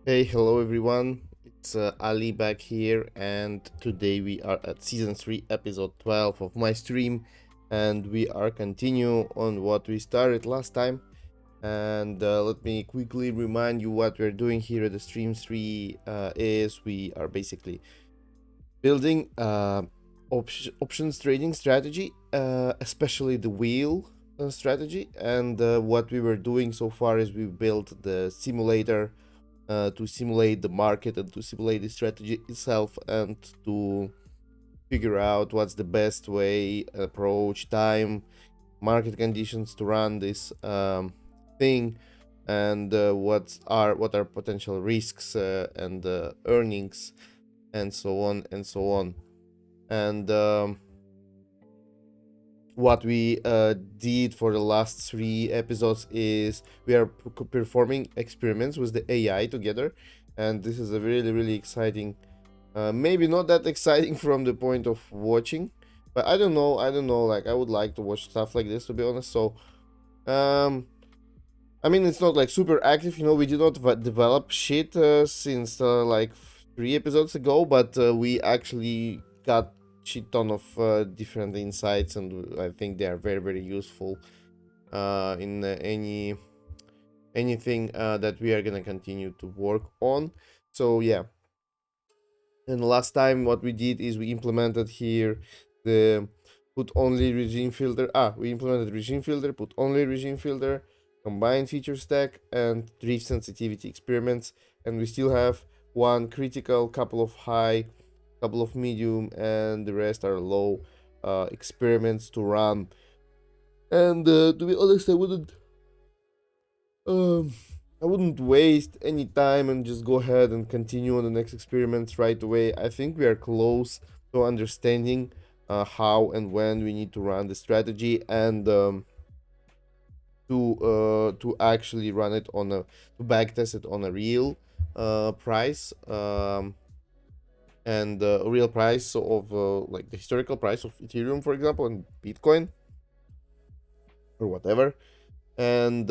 Hey, hello everyone. It's Ali back here, and today we are at season 3, episode 12 of my stream, and we are continue on what we started last time. And let me quickly remind you what we're doing here at the stream 3 is we are basically building options trading strategy, especially the wheel strategy. And what we were doing so far is we built the simulator to simulate the market and to simulate the strategy itself and to figure out what's the best way, approach, time, market conditions to run this thing, and what are potential risks and earnings, and so on and so on. And what we did for the last 3 episodes is we are performing experiments with the AI together, and this is a really exciting. Maybe not that exciting from the point of watching, but I don't know. Like I would like to watch stuff like this, to be honest. So, um, I mean, it's not like super active. We did not develop shit since like 3 episodes ago, but we actually got shit ton of different insights, and I think they are very useful in anything that we are gonna continue to work on. So yeah, and last time what we did is we implemented here the put only regime filter. We implemented regime filter, put only regime filter, combined feature stack, and drift sensitivity experiments. And we still have one critical, couple of high, couple of medium, and the rest are low experiments to run. And to be honest, um, I wouldn't waste any time and just go ahead and continue on the next experiments right away. I think we are close to understanding how and when we need to run the strategy, and to actually run it on to backtest it on a real price, and a real price of like the historical price of Ethereum, for example, and Bitcoin or whatever. And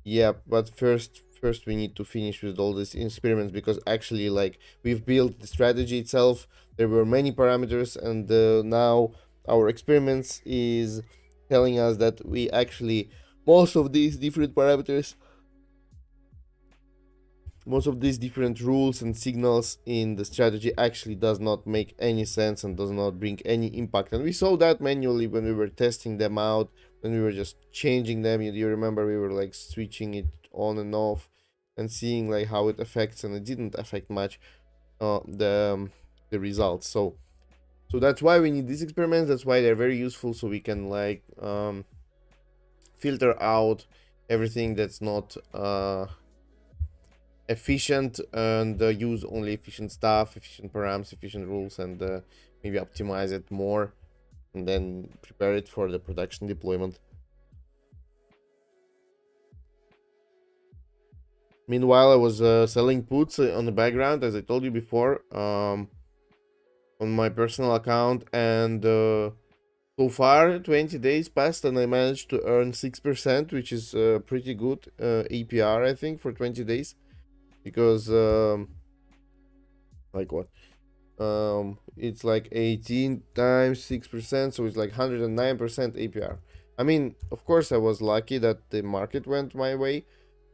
yeah, but first we need to finish with all these experiments, because actually, like, we've built the strategy itself. There were many parameters, and now our experiments is telling us that we actually most of these different parameters, most of these different rules and signals in the strategy actually does not make any sense and does not bring any impact. And we saw that manually when we were testing them out, when we were just changing them. You remember we were like switching it on and off and seeing like how it affects, and it didn't affect much the results. So that's why we need these experiments. That's why they're very useful, so we can like filter out everything that's not efficient, and use only efficient stuff, efficient params, efficient rules, and maybe optimize it more, and then prepare it for the production deployment. Meanwhile, I was selling puts on the background, as I told you before, on my personal account, and so far 20 days passed and I managed to earn 6%, which is pretty good APR, I think, for 20 days, because like what, it's like 18 times 6%, so it's like 109% APR. I mean, of course I was lucky that the market went my way,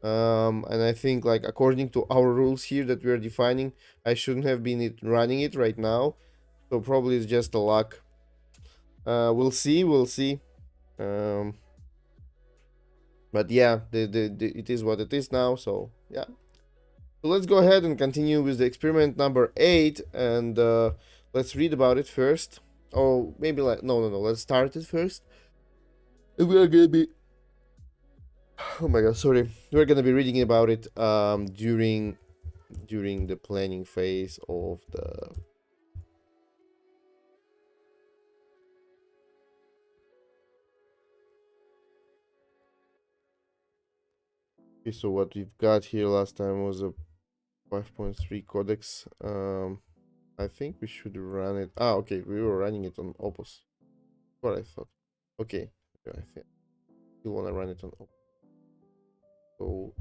and I think, like, according to our rules here that we are defining, I shouldn't have been running it right now, so probably it's just a luck. We'll see. um but yeah, it is what it is now, so yeah. So let's go ahead and continue with the experiment number 8, and let's read about it first. Oh, maybe like no. Let's start it first. We are gonna be. Oh my god, sorry. We're gonna be reading about it during the planning phase of the. Okay, so what we've got here last time was a 5.3 codex. I think we should run it. Okay, we were running it on Opus. What I thought. Okay, I think you wanna run it on Opus. So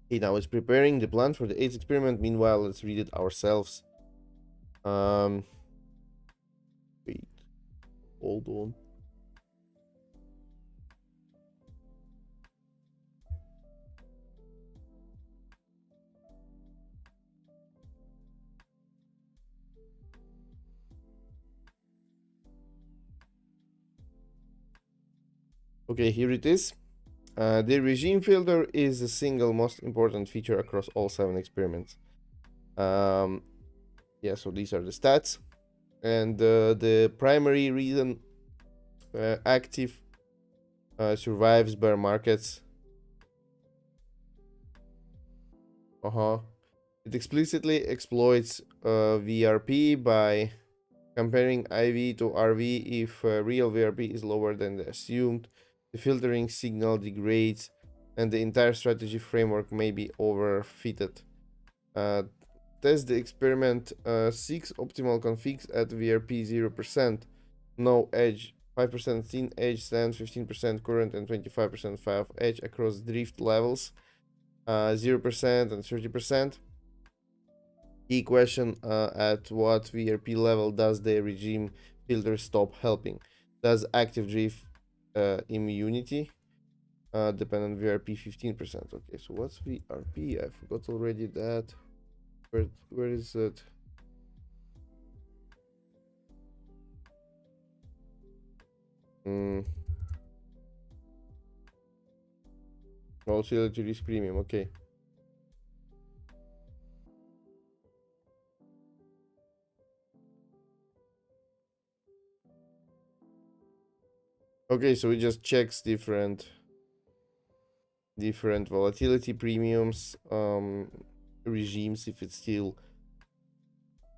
okay, now it's preparing the plan for the eighth experiment. Meanwhile, let's read it ourselves. Um, wait, hold on. Okay, here it is. The regime filter is the single most important feature across all 7 experiments. Yeah, so these are the stats. And the primary reason active survives bear markets. It explicitly exploits VRP by comparing IV to RV. If real VRP is lower than the assumed, the filtering signal degrades and the entire strategy framework may be overfitted. Test the experiment 6 optimal configs at VRP 0%, no edge, 5% thin edge stand, 15% current, and 25% file edge across drift levels, 0% and 30%. Key question, at what VRP level does the regime filter stop helping? Does active drift immunity depend on VRP 15%? Okay, so what's VRP? I forgot already that. Where is it? Volatility risk premium, okay. Okay, so it just checks different volatility premiums, regimes, if it still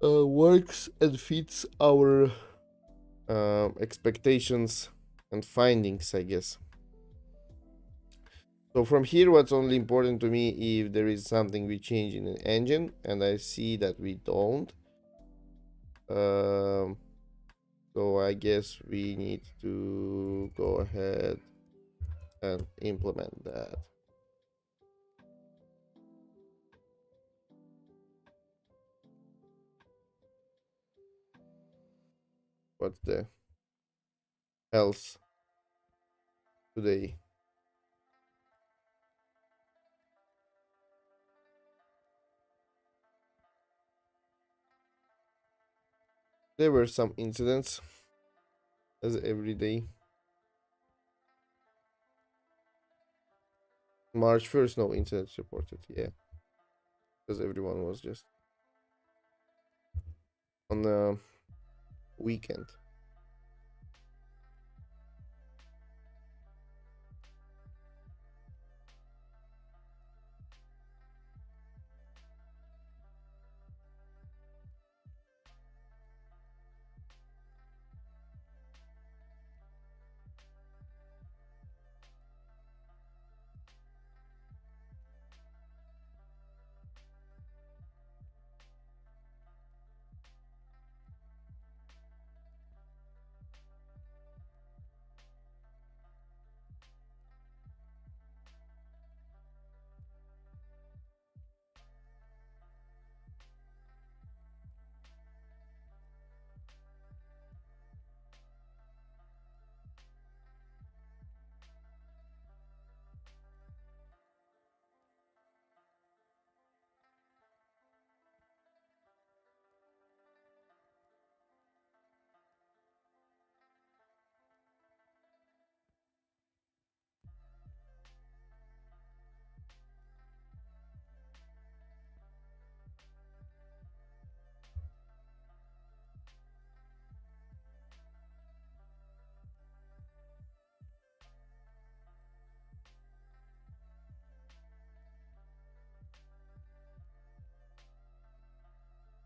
works and fits our expectations and findings, I guess. So from here, what's only important to me if there is something we change in an engine, and I see that we don't. So I guess we need to go ahead and implement that. What's the else today? There were some incidents, as every day. March 1st, no incidents reported. Yeah, because everyone was just on the weekend.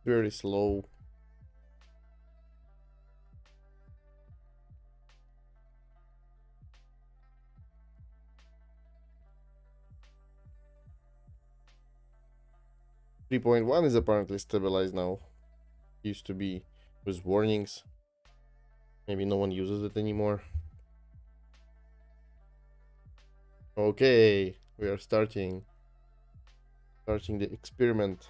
Very slow. 3.1 is apparently stabilized now. Used to be with warnings. Maybe no one uses it anymore. Okay, we are starting the experiment.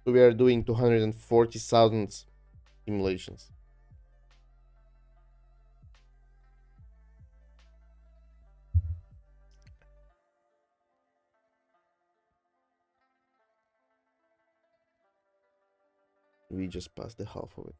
So we are doing 240,000 simulations. We just passed the half of it.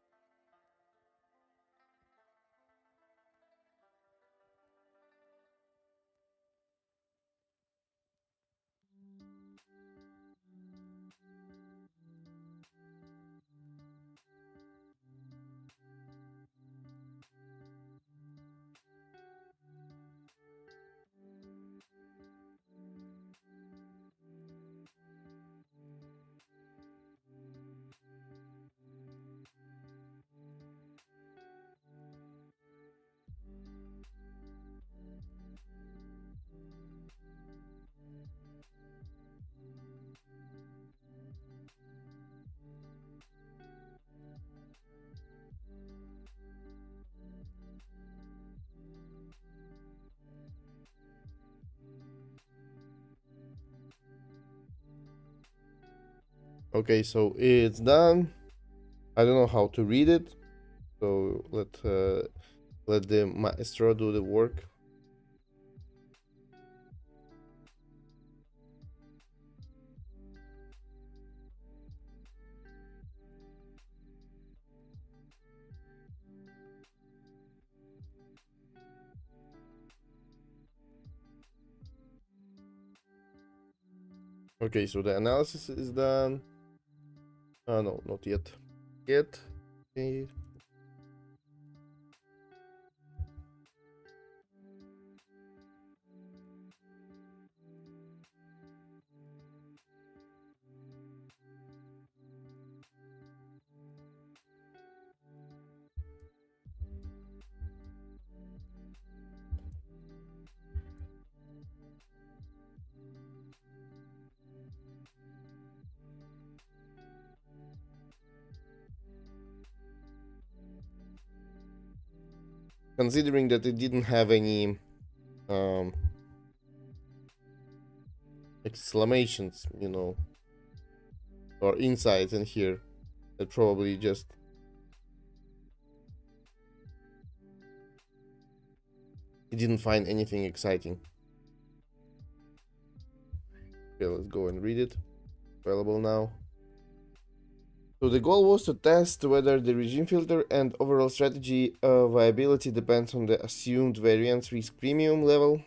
Okay, so it's done. I don't know how to read it, so let the maestro do the work. Okay, so the analysis is done. No, not yet. Okay. Considering that it didn't have any um exclamations, or insights in here, it probably just it didn't find anything exciting. Okay, let's go and read it. Available now. So the goal was to test whether the regime filter and overall strategy viability depends on the assumed variance risk premium level.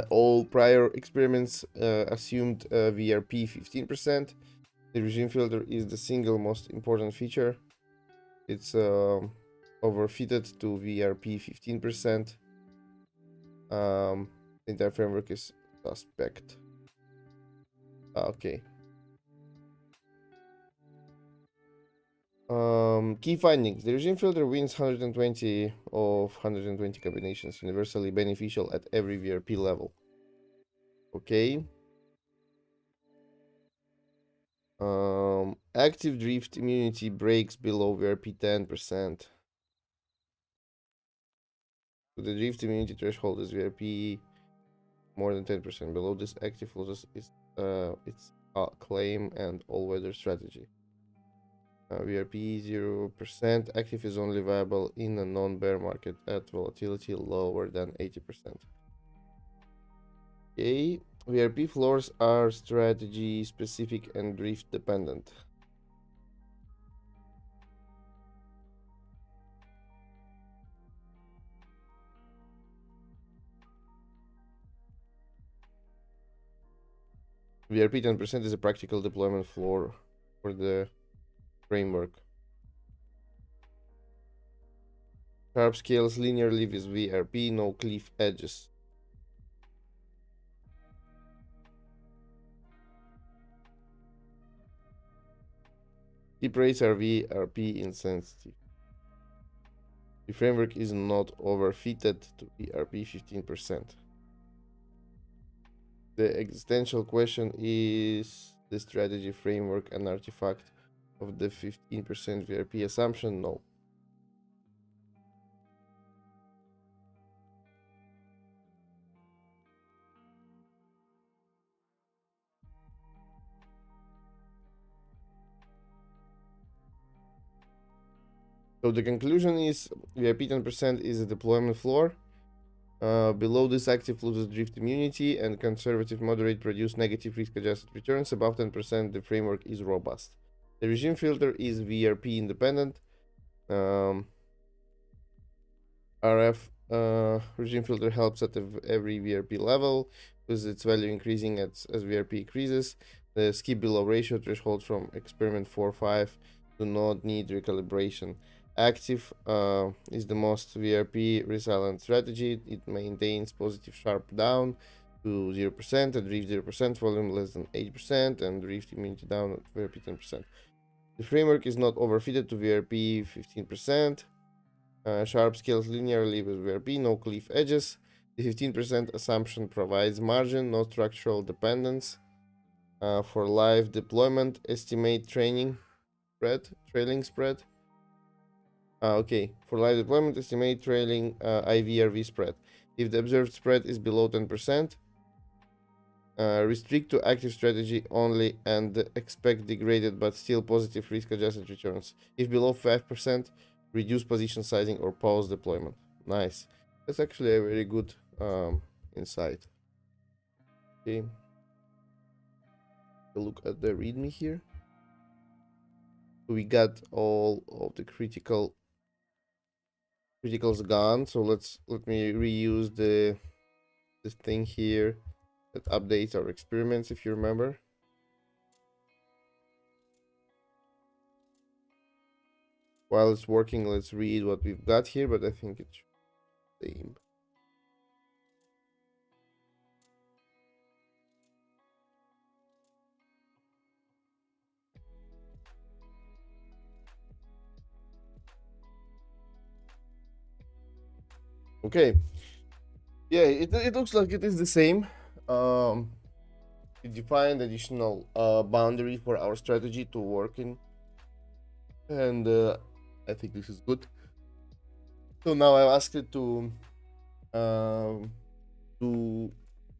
All prior experiments assumed VRP 15%. The regime filter is the single most important feature. It's overfitted to VRP 15%. The entire framework is suspect. Okay. Key findings. The regime filter wins 120 of 120 combinations, universally beneficial at every VRP level. Okay. Active drift immunity breaks below VRP 10%. So the drift immunity threshold is VRP more than 10%. Below this, active losses is its claim and all-weather strategy. VRP 0%. Active is only viable in a non-bear market at volatility lower than 80%. Okay. VRP floors are strategy specific and drift dependent. VRP 10% is a practical deployment floor for the framework. Sharp scales linearly with VRP, no cliff edges. Deep rates are VRP insensitive. The framework is not overfitted to VRP 15%. The existential question is the strategy framework an artifact of the 15% VRP assumption? No. So the conclusion is VRP 10% is a deployment floor. Below this, active loses drift immunity, and conservative moderate produce negative risk adjusted returns. Above 10%, the framework is robust. The regime filter is VRP independent. RF regime filter helps at every VRP level, with its value increasing as VRP increases. The skip below ratio threshold from experiment 4.5 do not need recalibration. Active is the most VRP resilient strategy. It maintains positive sharp down to 0%, and drift 0%, volume less than 80%, and drift immunity down at VRP 10%. The framework is not overfitted to VRP 15%. Sharp scales linearly with VRP, no cliff edges. The 15% assumption provides margin, no structural dependence. For live deployment, estimate trailing spread. Okay, for live deployment, estimate trailing IVRV spread. If the observed spread is below 10%, restrict to active strategy only and expect degraded but still positive risk-adjusted returns. If below 5%, reduce position sizing or pause deployment. Nice. That's actually a very good insight. Okay. Look at the README here. We got all of the criticals gone. So let me reuse this thing here that updates our experiments, if you remember. While it's working, let's read what we've got here, but I think it's the same. Okay. Yeah, it looks like it is the same. We defined additional boundary for our strategy to work in, and I think this is good. So now I've asked it um, to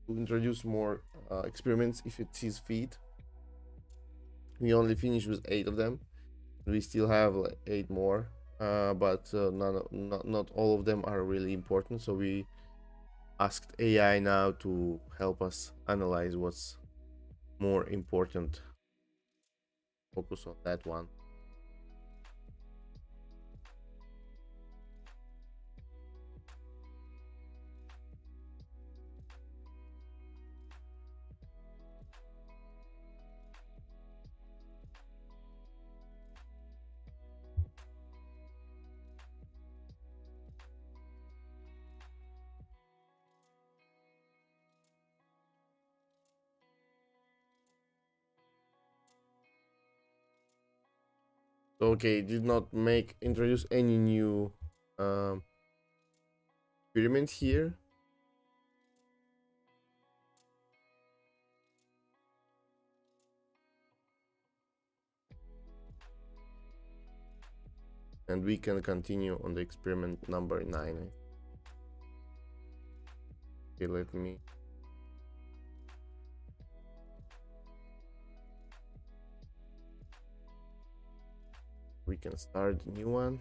introduce more experiments if it sees fit. We only finished with 8 of them. We still have like 8 more, but not all of them are really important. So we asked AI now to help us analyze what's more important. Focus on that one. Okay, did not introduce any new um, experiments here. And we can continue on the experiment number 9. Okay, let me. We can start a new one.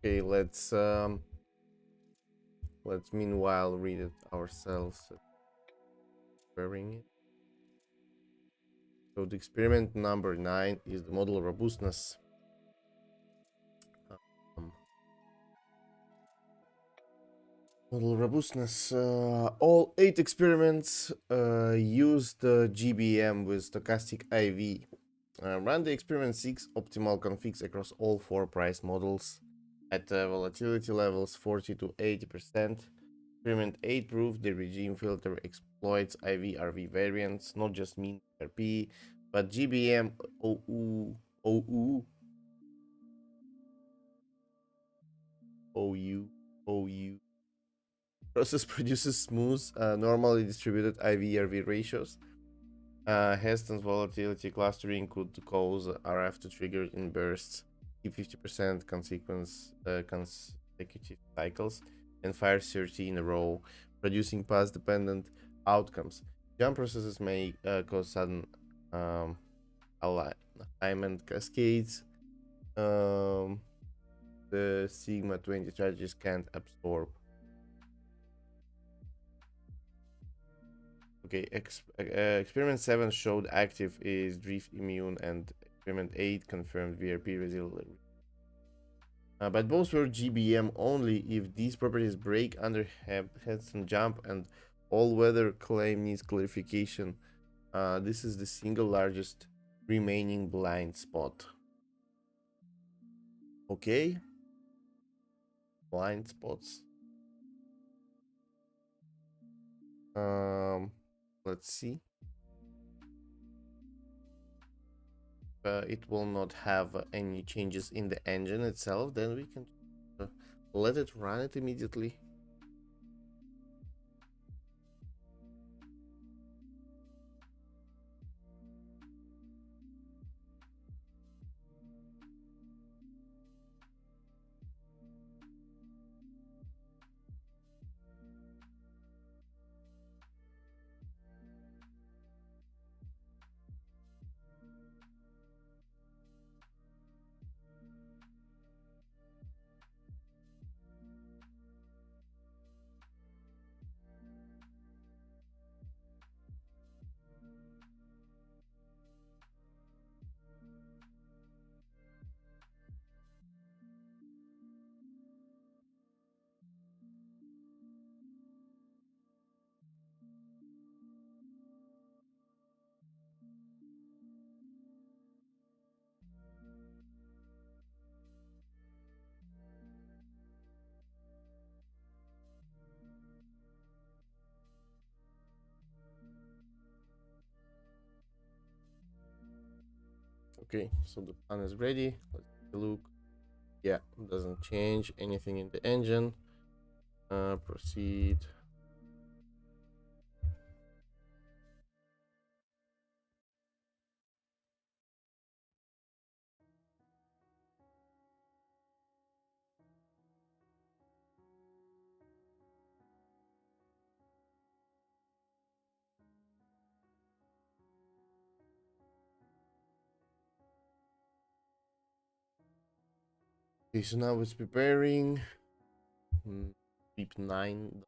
Okay, let's meanwhile read it ourselves. Preparing it. So the experiment number 9 is the model robustness. Um, Model robustness. All 8 experiments used GBM with stochastic IV. Run the experiment 6 optimal configs across all 4 price models at volatility levels 40 to 80%. Experiment 8 proved the regime filter exploits IV-RV variants, not just mean RP, but GBM OU process produces smooth, normally distributed IV-RV ratios. Heston's volatility clustering could cause RF to trigger in bursts, keep 50% consecutive cycles, and fire 30 in a row, producing path-dependent outcomes. Jump processes may cause sudden um, alignment cascades. The Sigma 20 strategies can't absorb. Okay, experiment 7 showed active is drift immune, and experiment 8 confirmed VRP resilient. But both were GBM only. If these properties break under Heston jump and all-weather claim needs clarification, this is the single largest remaining blind spot. Okay, blind spots. Let's see. It will not have any changes in the engine itself, then we can let it run it immediately. Okay, so the plan is ready. Let's take a look. Yeah, doesn't change anything in the engine. Proceed. Okay, so now it's preparing. Beep 9.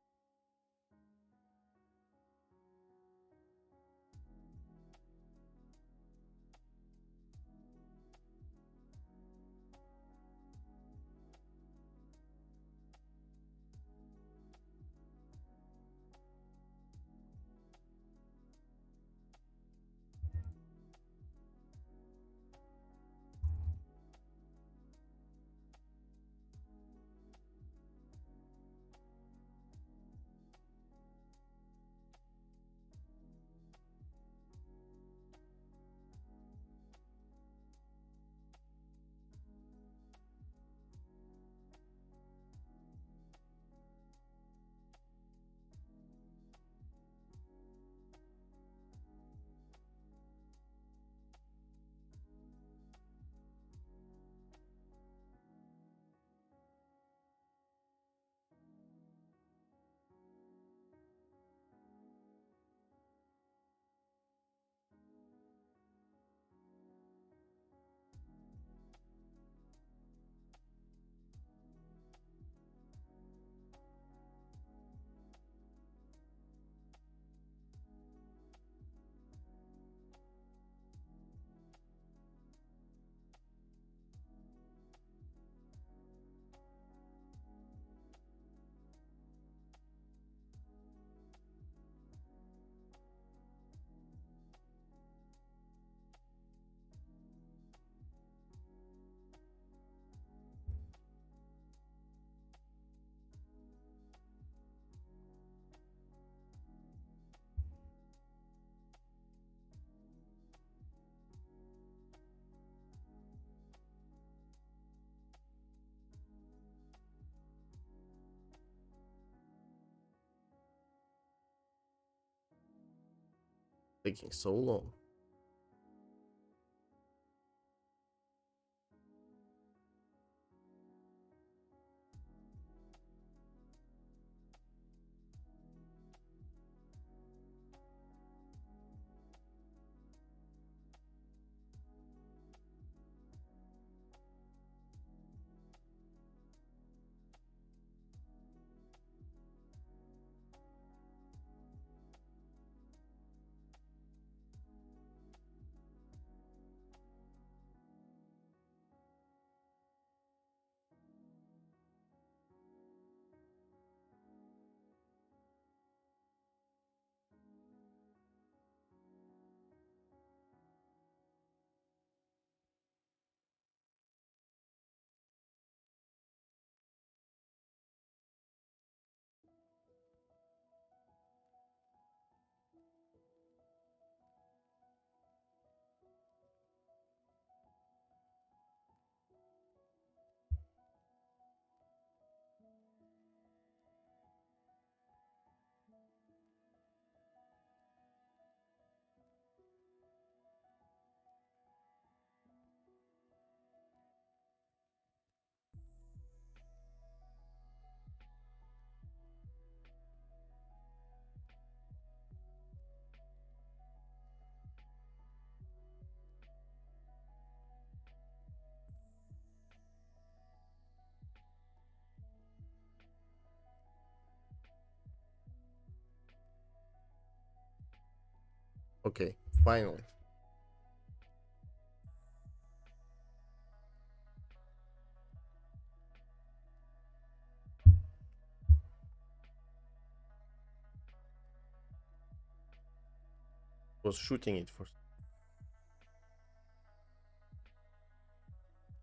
Taking so long. Okay, finally. Was shooting it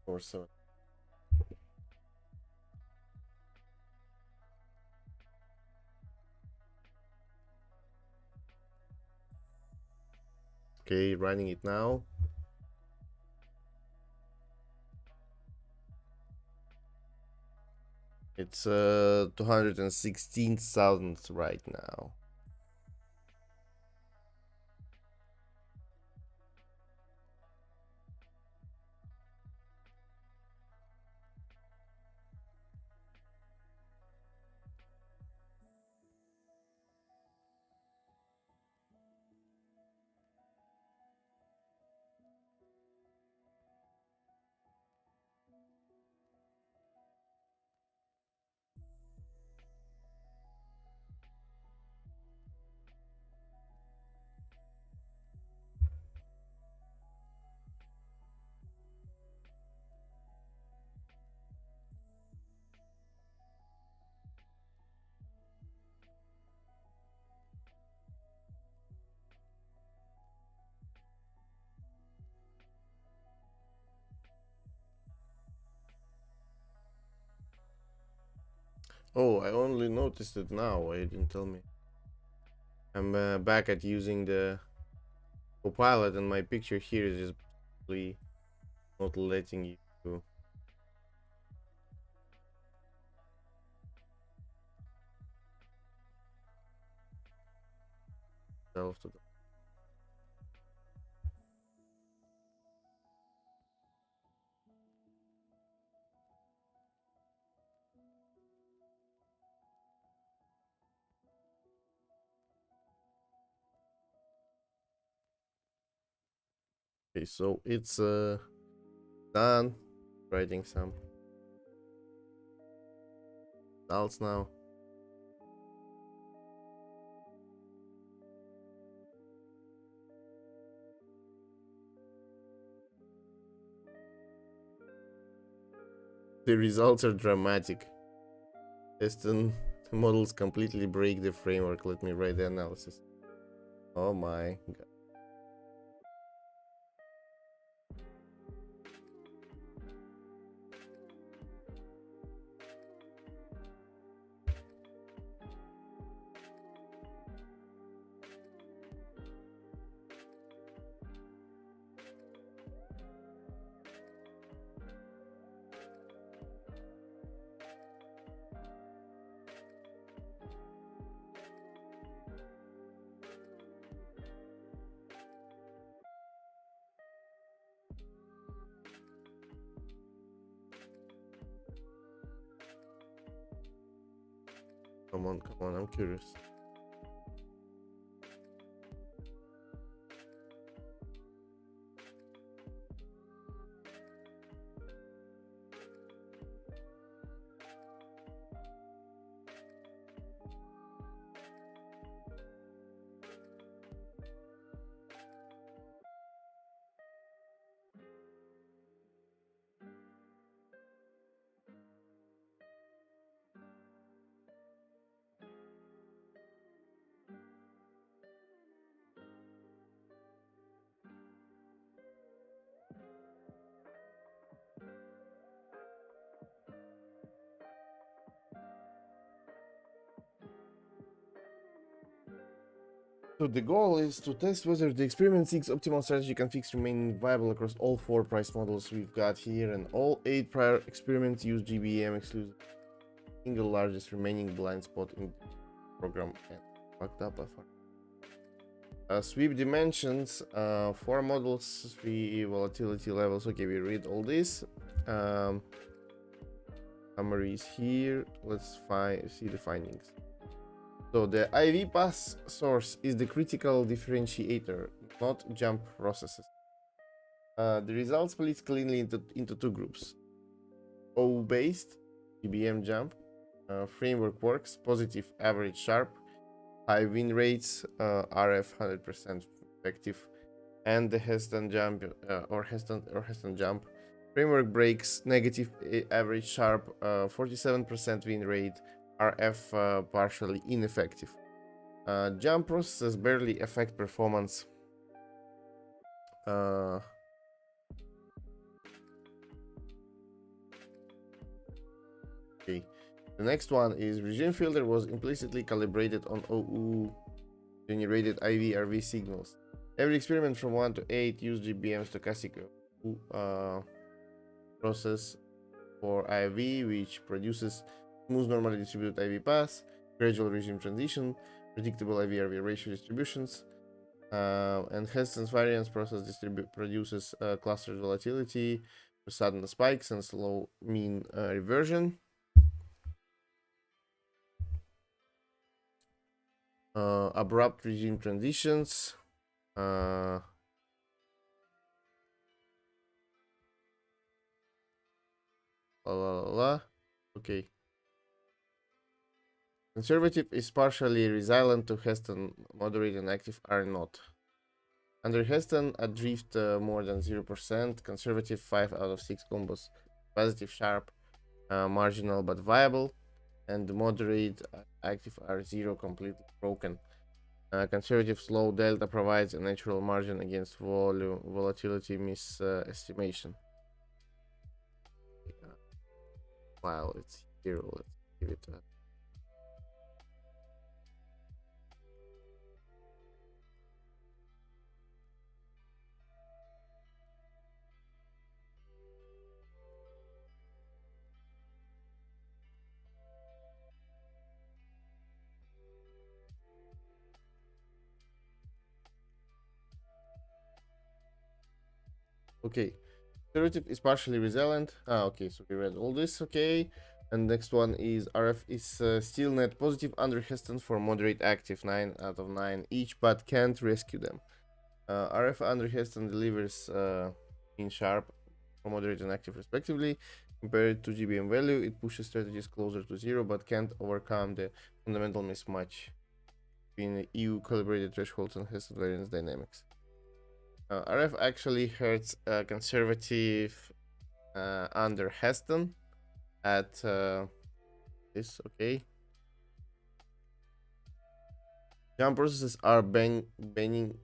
for 7. Okay, running it now. It's 216,000 right now. Oh, I only noticed it now. Why you didn't tell me? I'm back at using the Copilot, and my picture here is just basically not letting you self to the. Okay, so it's done. Writing some results now. The results are dramatic. Testing the models completely break the framework. Let me write the analysis. Oh my god. come on, I'm curious. So the goal is to test whether the experiment 6 optimal strategy config remain viable across all 4 price models we've got here, and all 8 prior experiments use GBM exclusive, single largest remaining blind spot in the program, and fucked up sweep dimensions, 4 models, 3 volatility levels. Okay, we read all this. Summaries here. Let's see the findings. So the IV pass source is the critical differentiator, not jump processes. The results split cleanly into 2 groups. O-based, GBM jump, framework works, positive, average, sharp, high win rates, RF 100% effective, and the Heston jump or Heston jump. Framework breaks, negative, average, sharp, 47% win rate, RF partially ineffective. Jump processes barely affect performance. Okay. The next one is regime filter was implicitly calibrated on OU generated IV/RV signals. Every experiment from 1 to 8 used GBM stochastic process for IV, which produces smooth normally distributed IV path, gradual regime transition, predictable IV/RV ratio distributions, and Heston's variance process produces clustered volatility with sudden spikes and slow mean reversion. Abrupt regime transitions. La, la, la. Okay. Conservative is partially resilient to Heston. Moderate and active are not. Under Heston, a drift more than 0%. Conservative 5 out of 6 combos. Positive, sharp, marginal but viable. And moderate active are 0, completely broken. Conservative slow delta provides a natural margin against volatility misestimation. While it's here, let's give it a okay. Conservative is partially resilient. Okay, so we read all this. Okay, and next one is RF is still net positive under Heston for moderate active, 9 out of 9 each, but can't rescue them. RF under Heston delivers in sharp for moderate and active respectively. Compared to GBM value, it pushes strategies closer to 0, but can't overcome the fundamental mismatch between EU calibrated thresholds and Heston variance dynamics. RF actually hurts conservative under Heston at this. Okay. Jump processes are banning.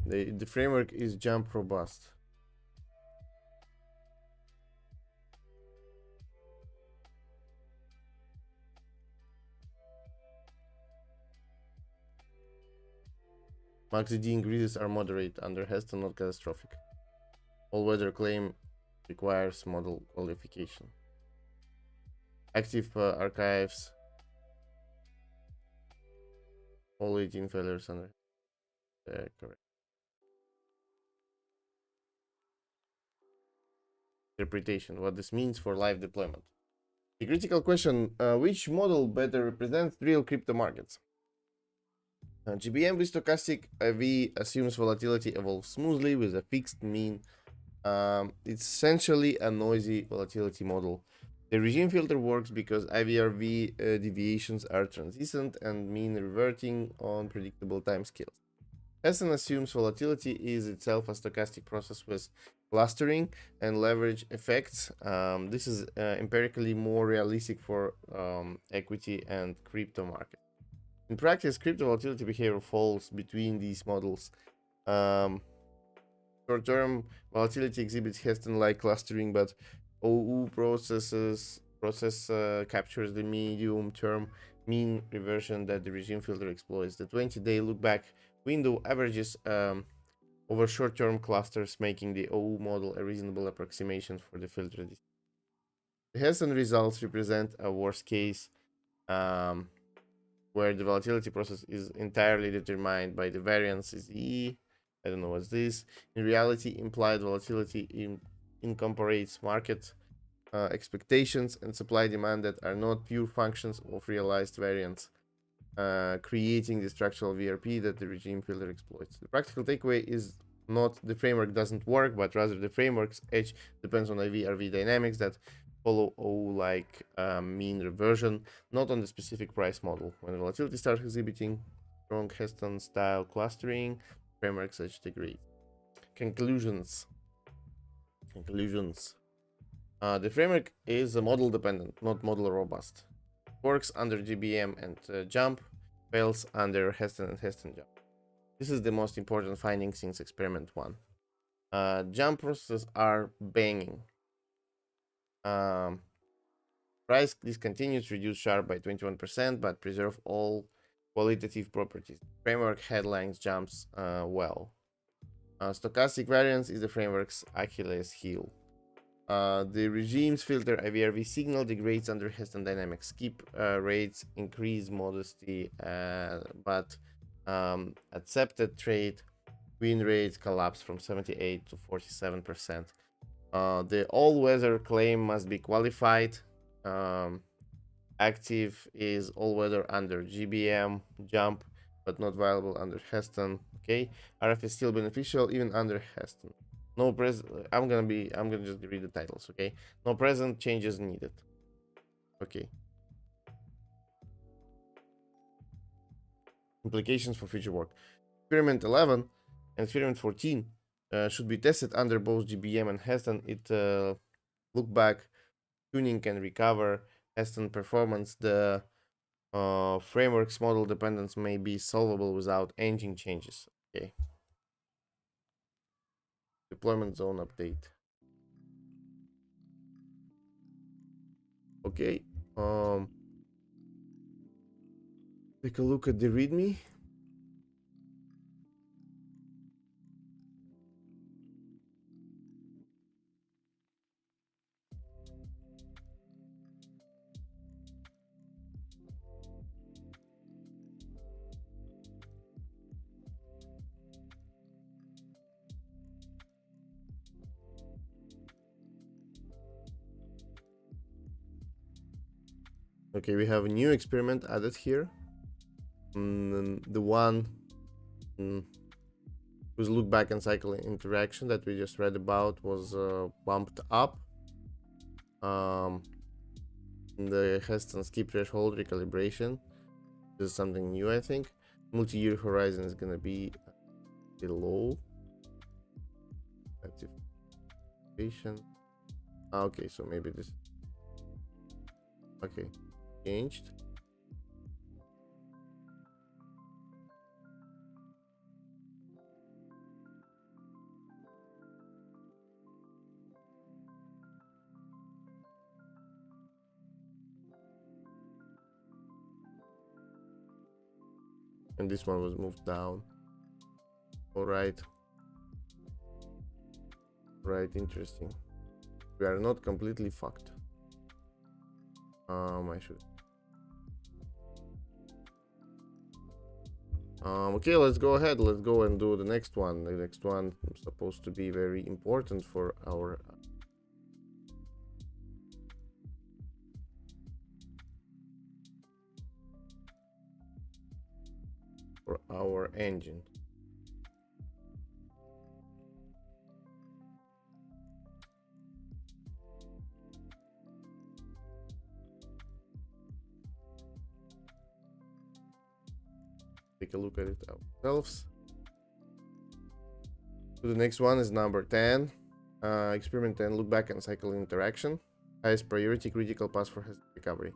The framework is jump robust. Max DD increases are moderate under Heston, not catastrophic. All weather claim requires model qualification. Active archives. All 18 failures under. Correct. Interpretation. What this means for live deployment. The critical question: which model better represents real crypto markets? GBM with stochastic IV assumes volatility evolves smoothly with a fixed mean. It's essentially a noisy volatility model. The regime filter works because IVRV deviations are transient and mean reverting on predictable timescales. Heston assumes volatility is itself a stochastic process with clustering and leverage effects. This is empirically more realistic for equity and crypto market. In practice, crypto volatility behavior falls between these models. Short-term volatility exhibits Heston-like clustering, but OU process captures the medium-term mean reversion that the regime filter exploits. The 20-day look-back window averages over short-term clusters, making the OU model a reasonable approximation for the filter. The Heston results represent a worst case where the volatility process is entirely determined by the variance is E. I don't know what's this. In reality, implied volatility incorporates market expectations and supply demand that are not pure functions of realized variance, creating the structural VRP that the regime filter exploits. The practical takeaway is not the framework doesn't work, but rather the framework's edge depends on IVRV dynamics that follow O like mean reversion, not on the specific price model. When volatility starts exhibiting strong Heston style clustering, framework's edge degrades. Conclusions. The framework is model dependent, not model robust. Works under GBM and jump, fails under Heston and Heston jump. This is the most important finding since experiment 1. Jump processes are banging. Price discontinues reduce sharp by 21%, but preserve all qualitative properties. Framework headlines jumps well. Stochastic variance is the framework's Achilles heel. The regime's filter IVRV signal degrades under Heston dynamics. Skip rates increase modesty, but accepted trade win rates collapse from 78 to 47%. The all-weather claim must be qualified. Active is all-weather under GBM jump, but not viable under Heston. Okay, RF is still beneficial even under Heston. No present. I'm gonna just read the titles. Okay, no present changes needed. Okay. Implications for future work. Experiment 11 and experiment 14 should be tested under both GBM and Heston. It look back, tuning can recover Heston performance. The framework's model dependence may be solvable without engine changes. Okay. Deployment zone update. Okay. Take a look at the README. Okay, we have a new experiment added here. The one whose look back and cycle interaction that we just read about was bumped up. The Heston skip threshold recalibration. This is something new, I think. Multi-year horizon is gonna be below activation. Okay, so maybe this. Okay, changed. And this one was moved down. All right. Right, interesting. We are not completely fucked. I should. Okay, let's go ahead. Let's go and do the next one. The next one is supposed to be very important for our engine. Take a look at it ourselves. So the next one is number 10. Experiment 10, look back and cycle interaction. Highest priority critical path for recovery.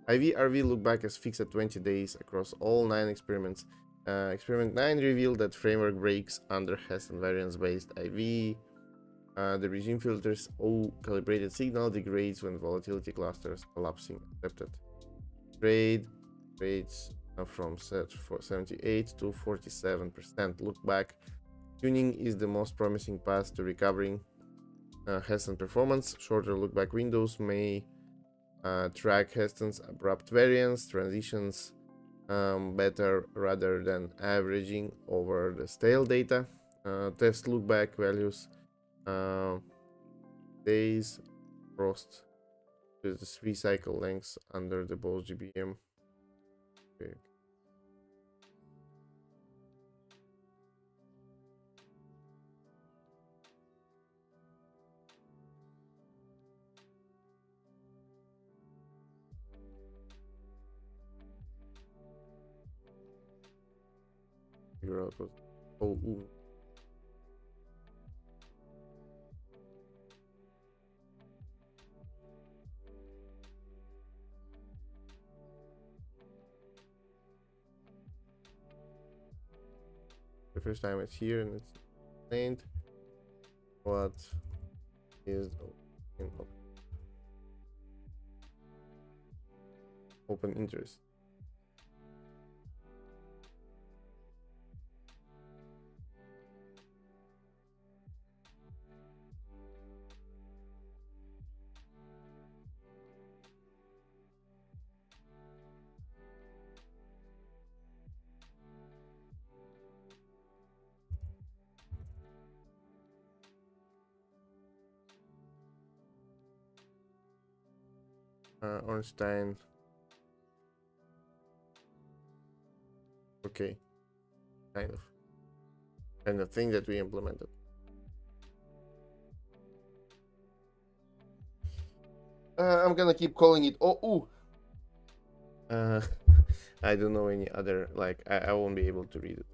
IV-RV look back is fixed at 20 days across all 9 experiments. Experiment 9 revealed that framework breaks under Hess and variance based IV. The regime filters O calibrated signal degrades when volatility clusters collapsing. Accepted. Trade rates from 78 to 47%. Look back. Tuning is the most promising path to recovering Heston performance. Shorter look back windows may track Heston's abrupt variance transitions better rather than averaging over the stale data. Test look back values days crossed with the 3 cycle lengths under the Bose GBM. Okay. Figure out what. Oh, ooh. The first time it's here and it's explained what is open interest. Ornstein. Okay. Kind of thing that we implemented. I'm gonna keep calling it ooh. I don't know any other, like, I won't be able to read it.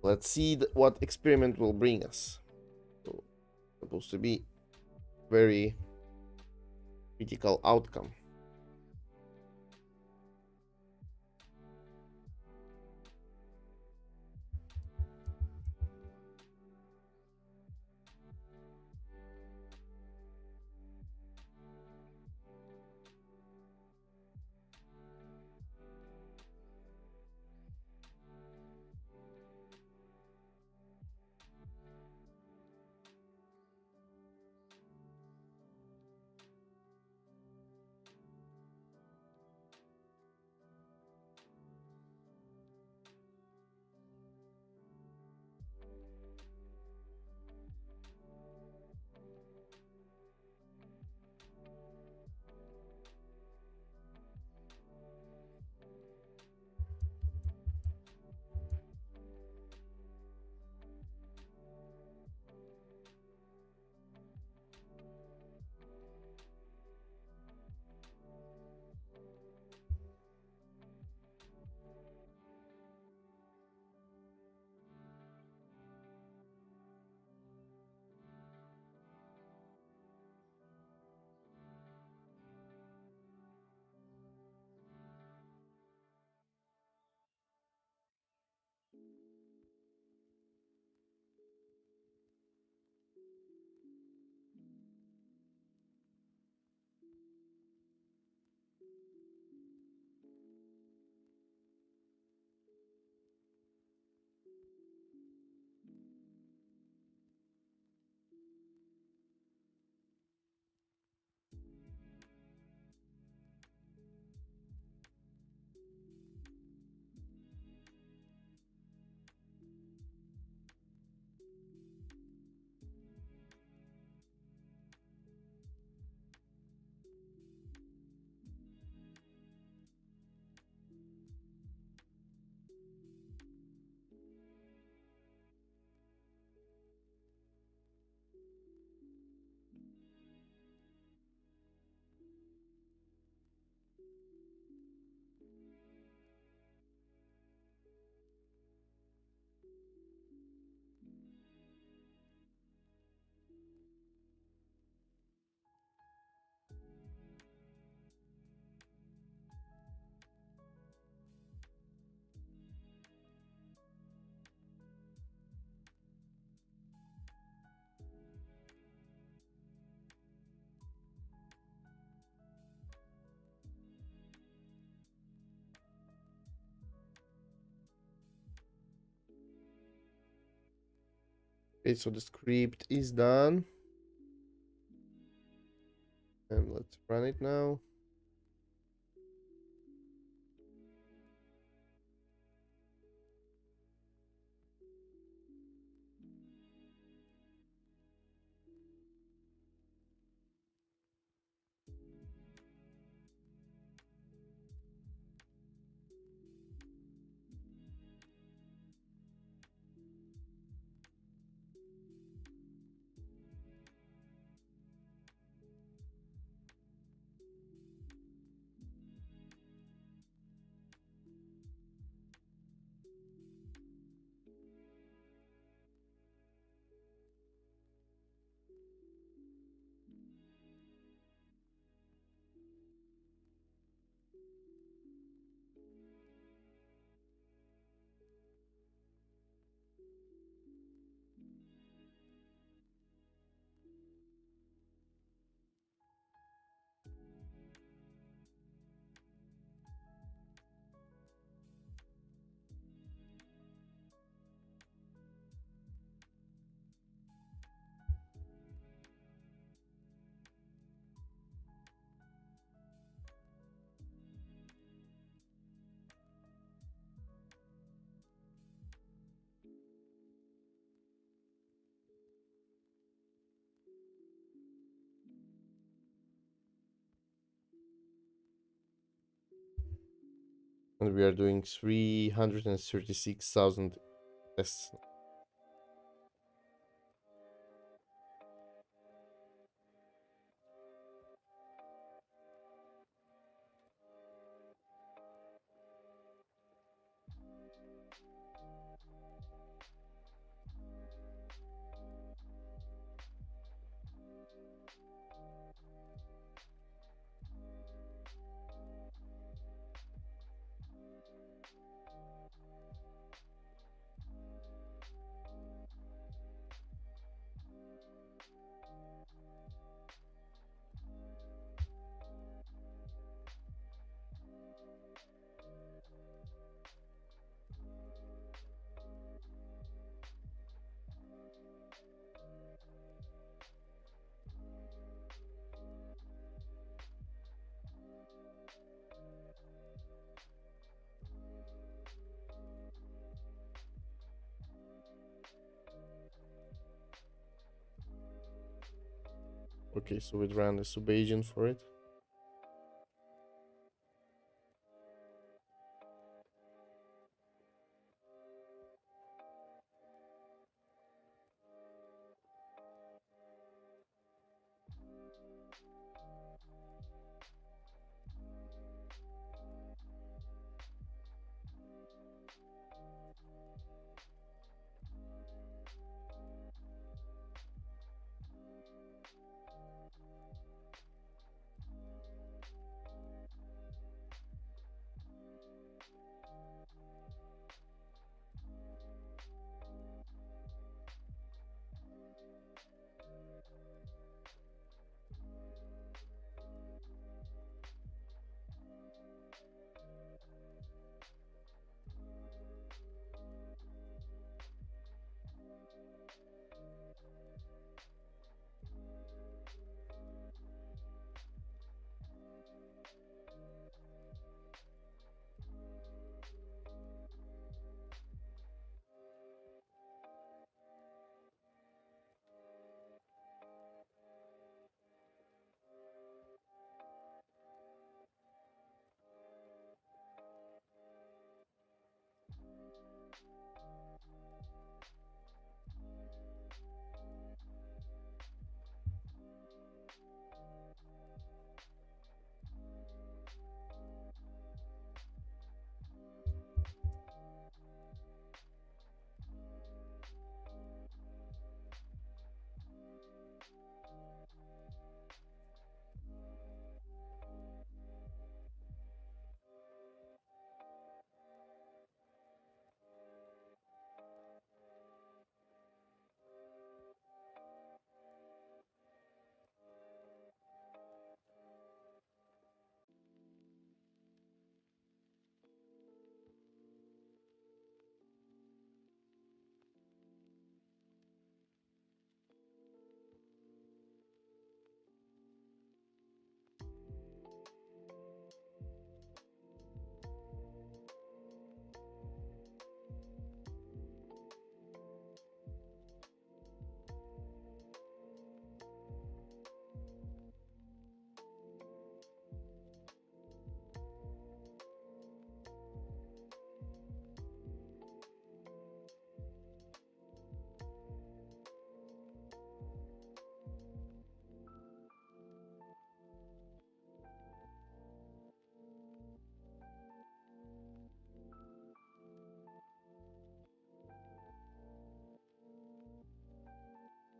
Let's see what experiment will bring us. So, supposed to be very critical outcome. Okay, so the script is done. And let's run it now. And we are doing 336,000 tests. Okay, so we ran the subagent for it.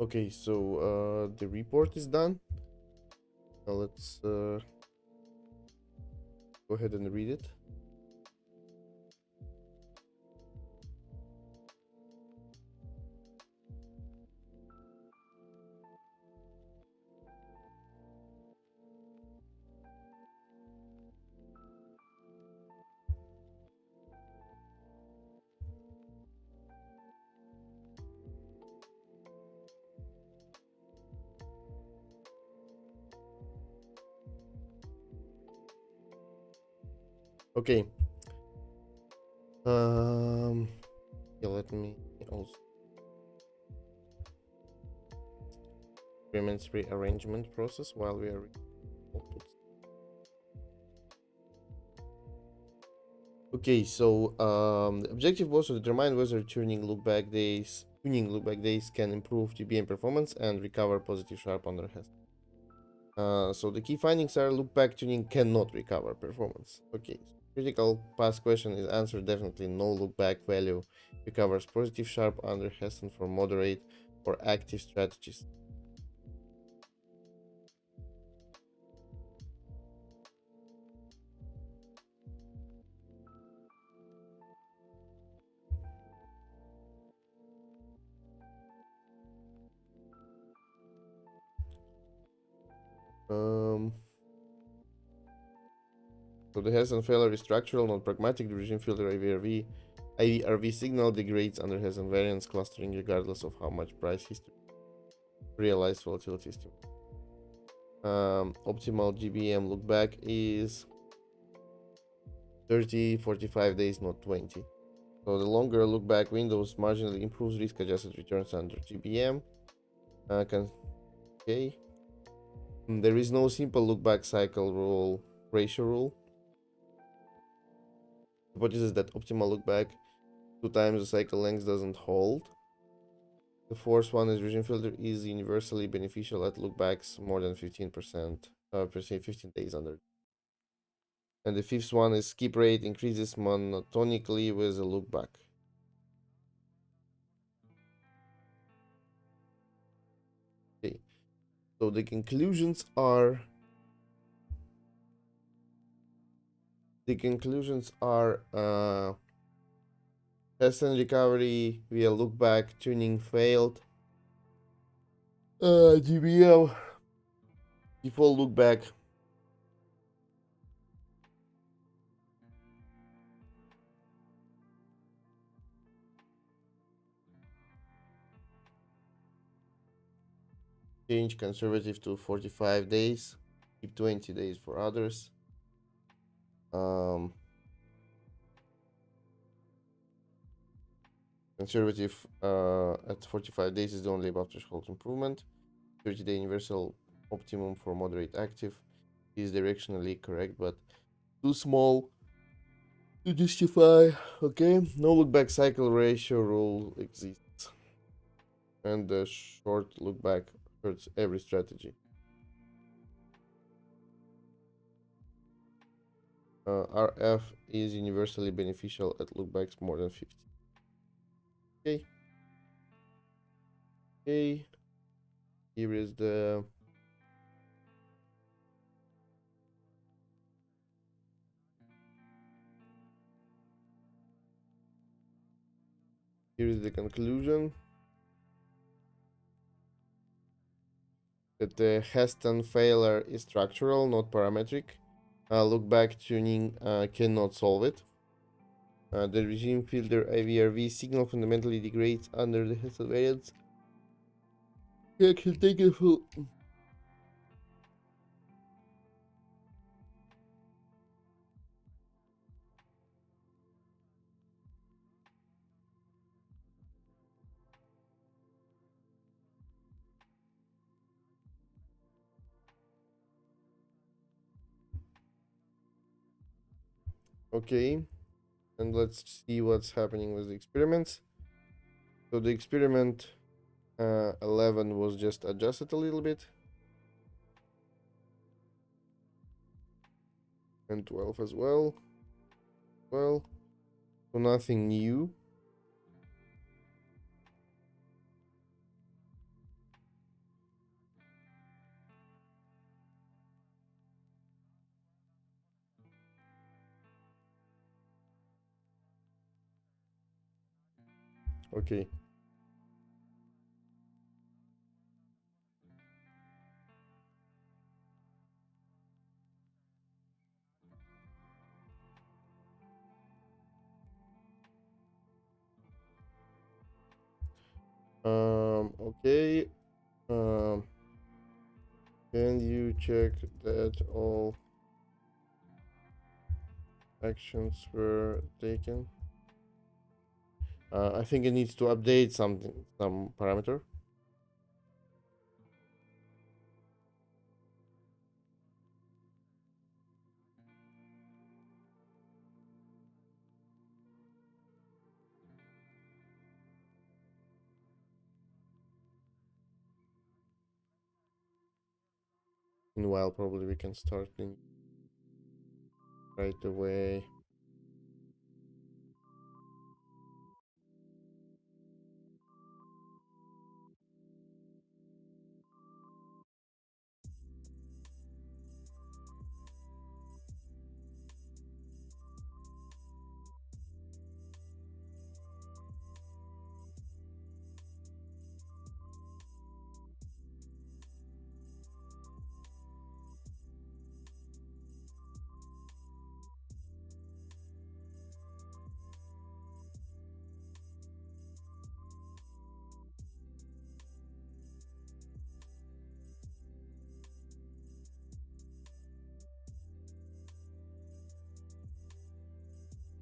Okay, so the report is done. Now let's go ahead and read it. Okay. Yeah, let me also experiments rearrangement process while we are outputs. Okay, so the objective was to determine whether tuning loopback days can improve GBM performance and recover positive sharp under Hess. So the key findings are loopback tuning cannot recover performance. Okay, so critical path question is answered definitely no loopback value recovers positive sharp under Heston for moderate or active strategies. Um, so the Heston failure is structural, not pragmatic. The regime filter IVRV signal degrades under Heston variance clustering regardless of how much price history realized volatility estimate. Optimal GBM lookback is 30-45 days, not 20. So the longer lookback windows marginally improves risk-adjusted returns under GBM. Okay. There is no simple lookback cycle rule ratio rule. Hypothesis that optimal lookback 2 times the cycle length doesn't hold. The fourth one is regime filter is universally beneficial at lookbacks more than 15%, per se 15 days under. And the fifth one is skip rate increases monotonically with a lookback. Okay, so the conclusions are test and recovery via lookback tuning failed. GBM default lookback change conservative to 45 days, keep 20 days for others. Conservative at 45 days is the only above threshold improvement. 30-day universal optimum for moderate active is directionally correct, but too small to justify. Okay, no look back cycle ratio rule exists, and the short look back hurts every strategy. RF is universally beneficial at lookbacks more than 50. Okay. Okay. Here is the conclusion that the Heston failure is structural, not parametric. Look back tuning cannot solve it. The regime filter IVRV signal fundamentally degrades under the Heston variance. Yeah, can take it full. Okay, and let's see what's happening with the experiments. So the experiment 11 was just adjusted a little bit, and 12 as well. So nothing new. Okay. Okay. Um, can you check that all actions were taken? I think it needs to update some parameter. Meanwhile, probably we can start right away.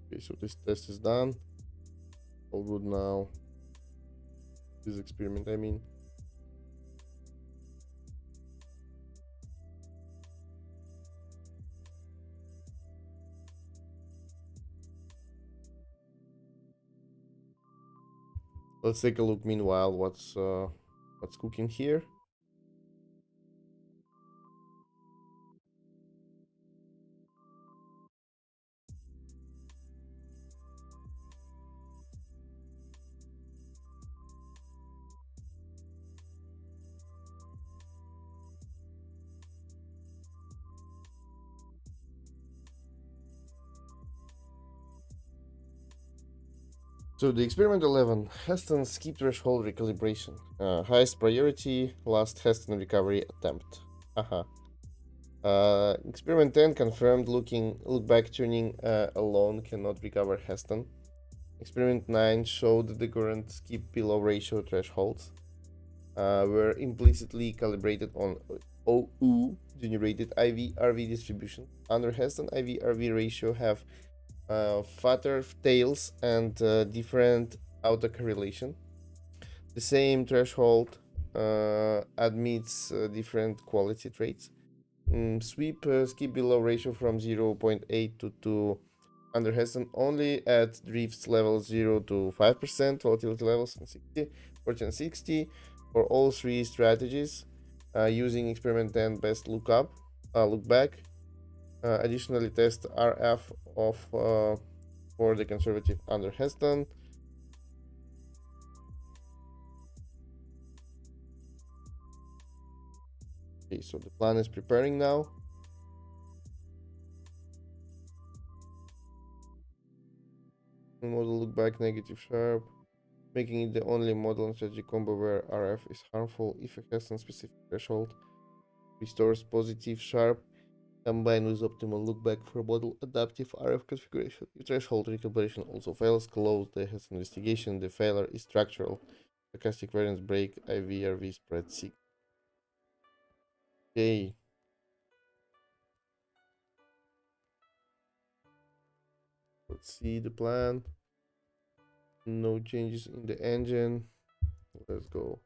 Okay, so this test is done. All good now. This experiment, I mean. Let's take a look meanwhile what's cooking here. So the experiment 11, Heston skip threshold recalibration. Highest priority, last Heston recovery attempt. Haha. Experiment 10 confirmed look back tuning alone cannot recover Heston. Experiment 9 showed the current skip below ratio thresholds were implicitly calibrated on OU generated IV-RV distribution. Under Heston, IV-RV ratio have fatter tails and different autocorrelation. The same threshold admits different quality traits. Sweep skip below ratio from 0.8 to 2 under Heston only at drifts level 0 to 5%, volatility levels and 60, 40 and 60 for all three strategies using experiment 10 best look back. Additionally, test RF of for the conservative under Heston. Okay, so the plan is preparing now. Model look back negative sharp, making it the only model and strategy combo where RF is harmful if a Heston specific threshold restores positive sharp combined with optimal lookback for model adaptive RF configuration. If threshold recalibration also fails, close the Heston investigation. The failure is structural. Stochastic variance break IVRV spread sig. Okay. Let's see the plan. No changes in the engine. Let's go.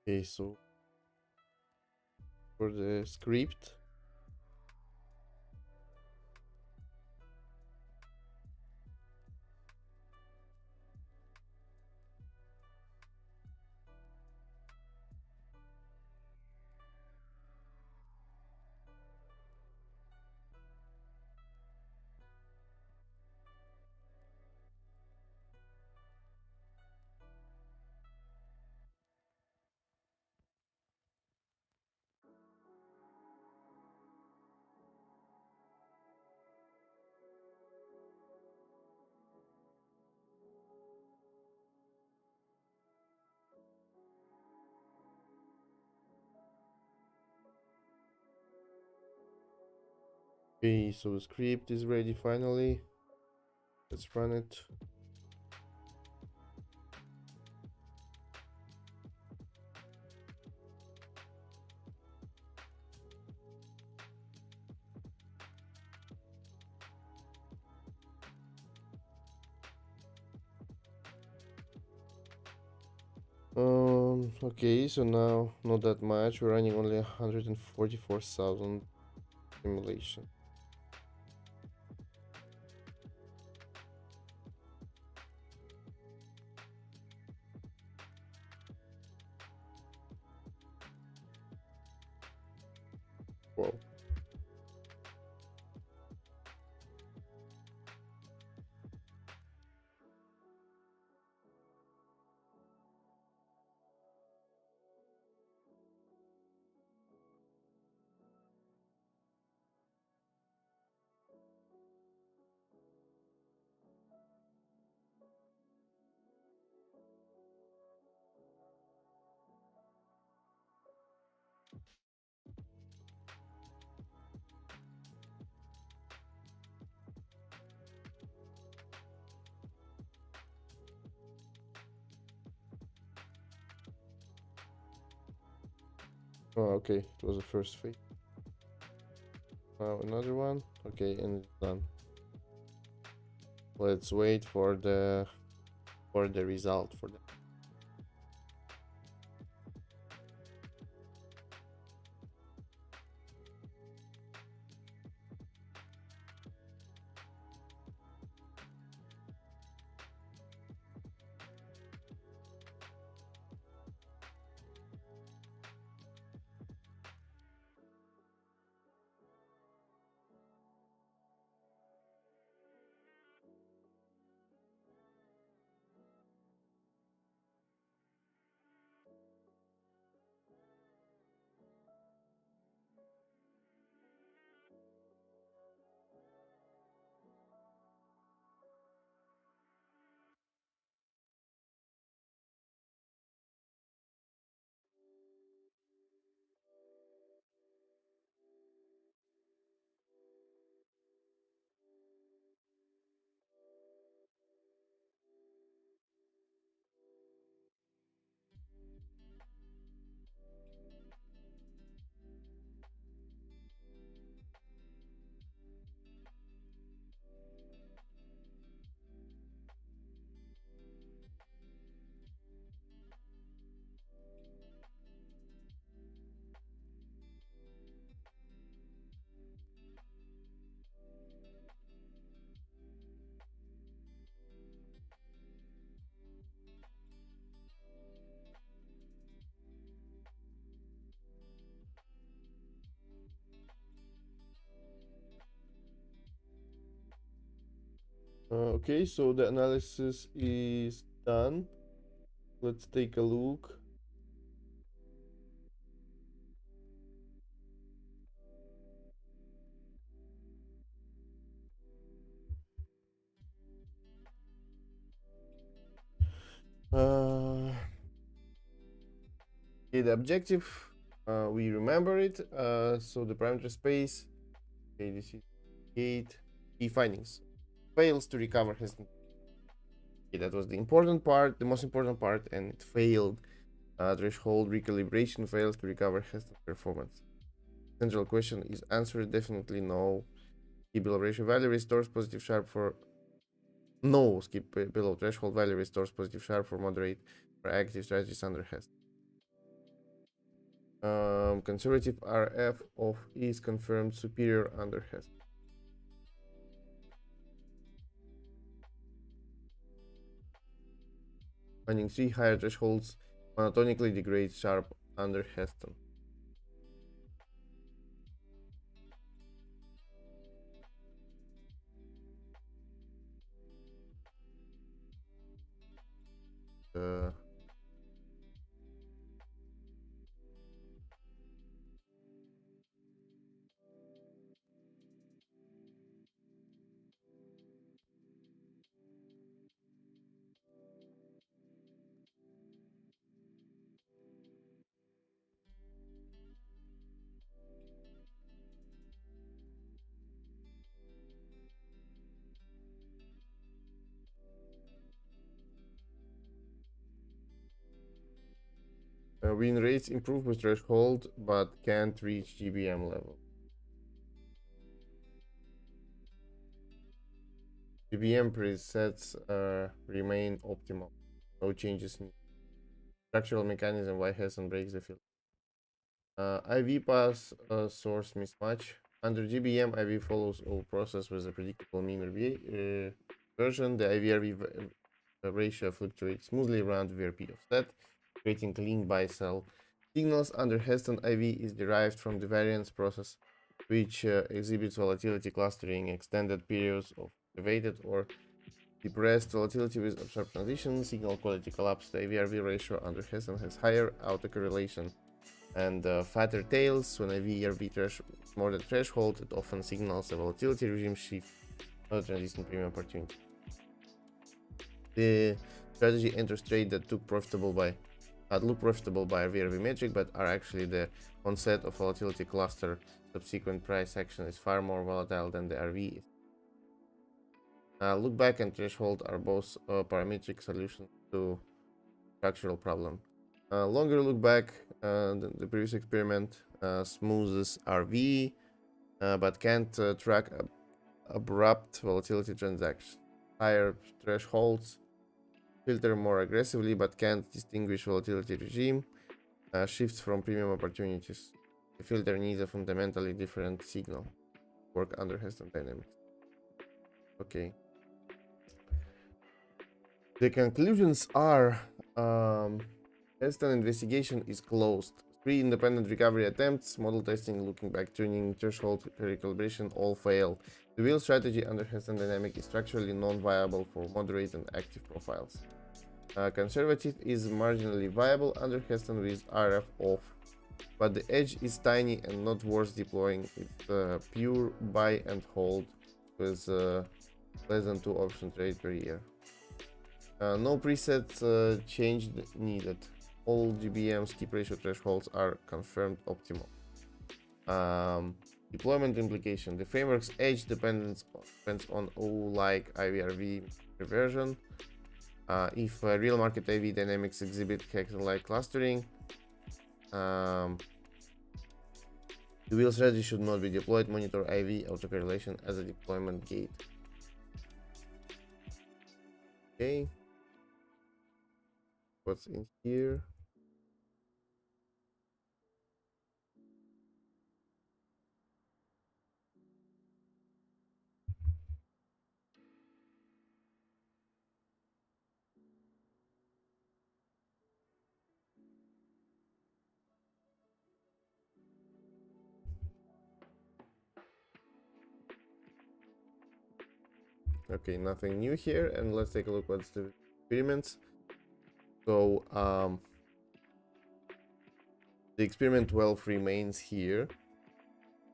Okay, so for the script. Okay, so the script is ready finally. Let's run it. Okay, so now not that much. We're running only 144,000 simulation. Wow. Oh, okay, it was the first phase. Now another one. Okay, and it's done. Let's wait for the result for that. Okay, so the analysis is done. Let's take a look. Uh, okay, the objective, we remember it. So the parameter space. Okay, this is gate. Key findings. Fails to recover his. Okay, that was the important part, the most important part, and it failed. Threshold recalibration fails to recover his performance. Central question is answered definitely no. Key below ratio value restores positive sharp for no. Skip below threshold value restores positive sharp for moderate or active strategies under has. Conservative RF of is confirmed superior under has. Finding 3 higher thresholds monotonically degrades sharp under Heston. Uh, win rates improve with threshold but can't reach GBM level. GBM presets remain optimal. No changes needed. Structural mechanism why Heston breaks the field. IV pass source mismatch. Under GBM, IV follows all process with a predictable mean version. The IV-RV ratio fluctuates smoothly around VRP offset, creating clean bi-cell signals. Under Heston, IV is derived from the variance process, which exhibits volatility clustering, extended periods of elevated or depressed volatility with absorb transition, signal quality collapse. The IV-RV ratio under Heston has higher autocorrelation and fatter tails. When IV-RV more than threshold, it often signals a volatility regime shift, not a transition premium opportunity. The strategy enters trade that look profitable by RV-RV metric, but are actually the onset of volatility cluster. Subsequent price action is far more volatile than the RV is. Look back and threshold are both parametric solutions to structural problem. Longer look back, the previous experiment smooths RV, but can't track abrupt volatility transactions. Higher thresholds filter more aggressively, but can't distinguish volatility regime. Shifts from premium opportunities. The filter needs a fundamentally different signal. Work under Heston dynamics. Okay. The conclusions are Heston investigation is closed. 3 independent recovery attempts, model testing, looking back, tuning, threshold recalibration all fail. The real strategy under Heston dynamic is structurally non-viable for moderate and active profiles. Conservative is marginally viable under Heston with RF off, but the edge is tiny and not worth deploying. It's pure buy and hold with less than 2 option trade per year. No presets changed needed. All GBM skip ratio thresholds are confirmed optimal. Deployment implication. The framework's edge depends on O-like IV-RV reversion. If real market IV dynamics exhibit Hexagon-like clustering, the wheel strategy should not be deployed. Monitor IV autocorrelation as a deployment gate. Okay. What's in here? Okay, nothing new here, and let's take a look what's the experiments. So the experiment 12 remains here.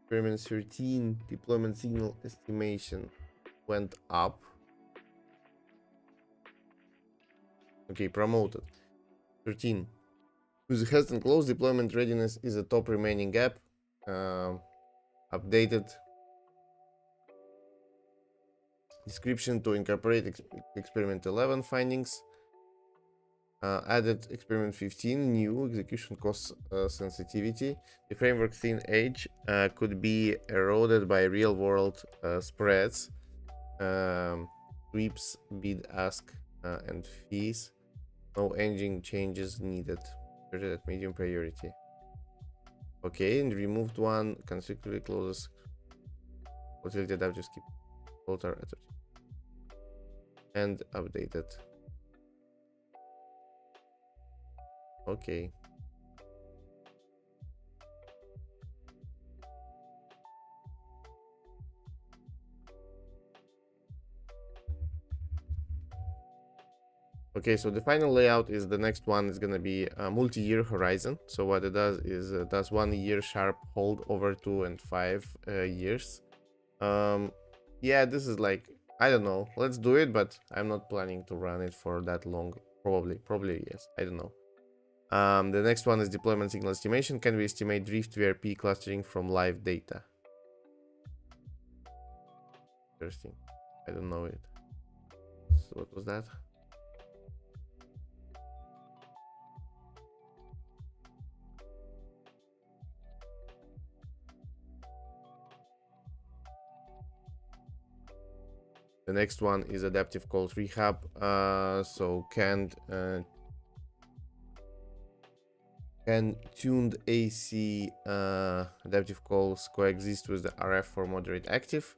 Experiment 13, deployment signal estimation went up. Okay, promoted. 13. With the Heston close, deployment readiness is a top remaining gap. Updated description to incorporate experiment 11 findings. Added experiment 15, new execution cost sensitivity. The framework thin edge could be eroded by real world spreads, sweeps, bid ask, and fees. No engine changes needed. At medium priority. Okay, and removed one consecutively closes utility adaptive skip filter and updated. Okay. Okay, so the final layout is the next one is gonna be a multi-year horizon. So what it does is does 1 year sharp hold over 2 and 5 years. Um, yeah, this is like, I don't know. Let's do it, but I'm not planning to run it for that long. Probably yes. I don't know. The next one is deployment signal estimation. Can we estimate drift VRP clustering from live data? Interesting. I don't know it. So what was that? The next one is adaptive calls rehab. So can tuned AC adaptive calls coexist with the RF for moderate active?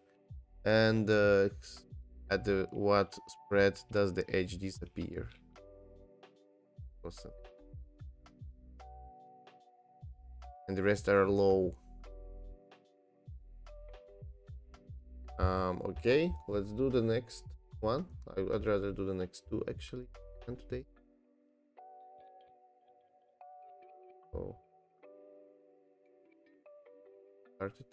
And at the what spread does the edge disappear? Awesome. And the rest are low. Okay, let's do the next one. I'd rather do the next two actually than today. So started.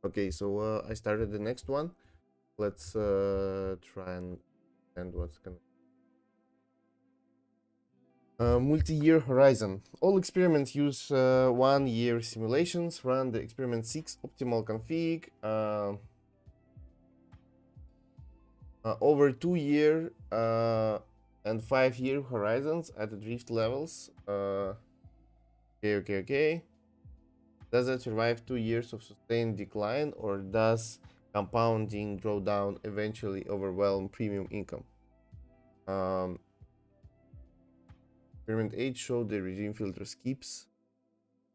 Okay, so I started the next one. Let's try and what's gonna multi-year horizon. All experiments use 1 year simulations. Run the experiment 6 optimal config over 2 year and 5 year horizons at the drift levels. Okay. Does it survive 2 years of sustained decline, or does compounding drawdown eventually overwhelm premium income? Um, Experiment 8 showed the regime filter skips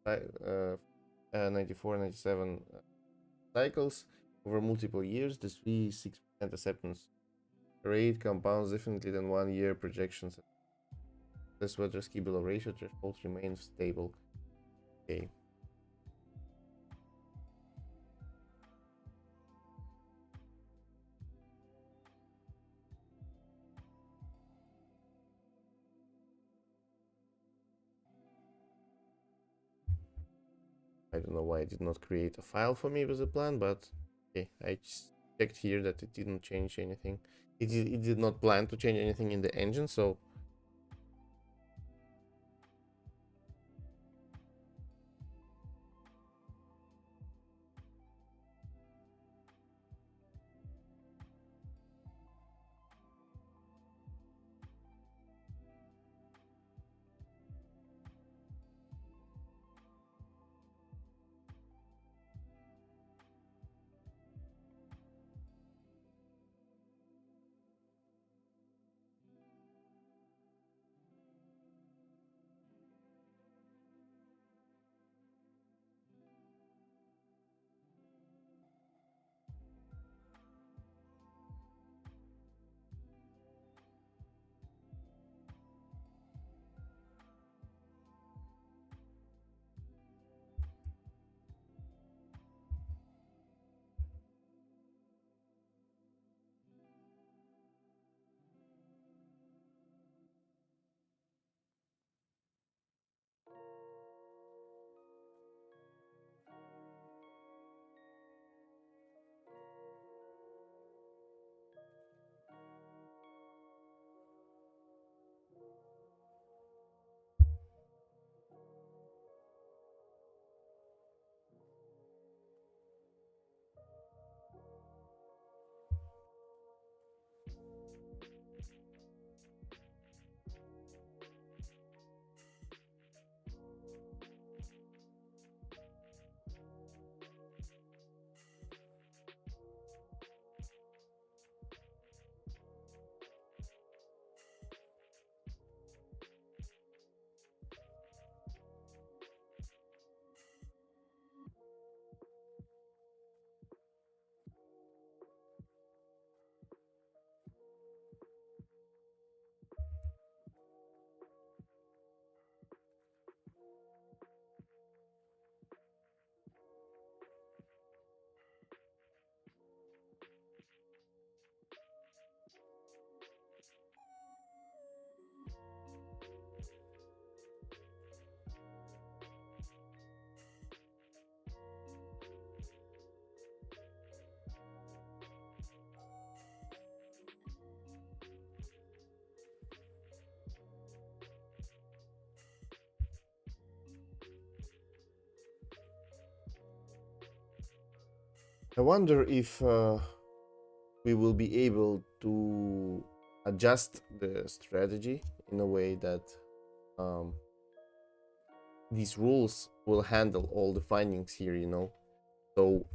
94, 97 cycles over multiple years. The 3-6% acceptance rate compounds differently than 1 year projections. This weather ski below ratio threshold remains stable. Okay. I don't know why it did not create a file for me with a plan, but okay, I just checked here that it didn't change anything. It did not plan to change anything in the engine, so I wonder if we will be able to adjust the strategy in a way that um, these rules will handle all the findings here, you know. So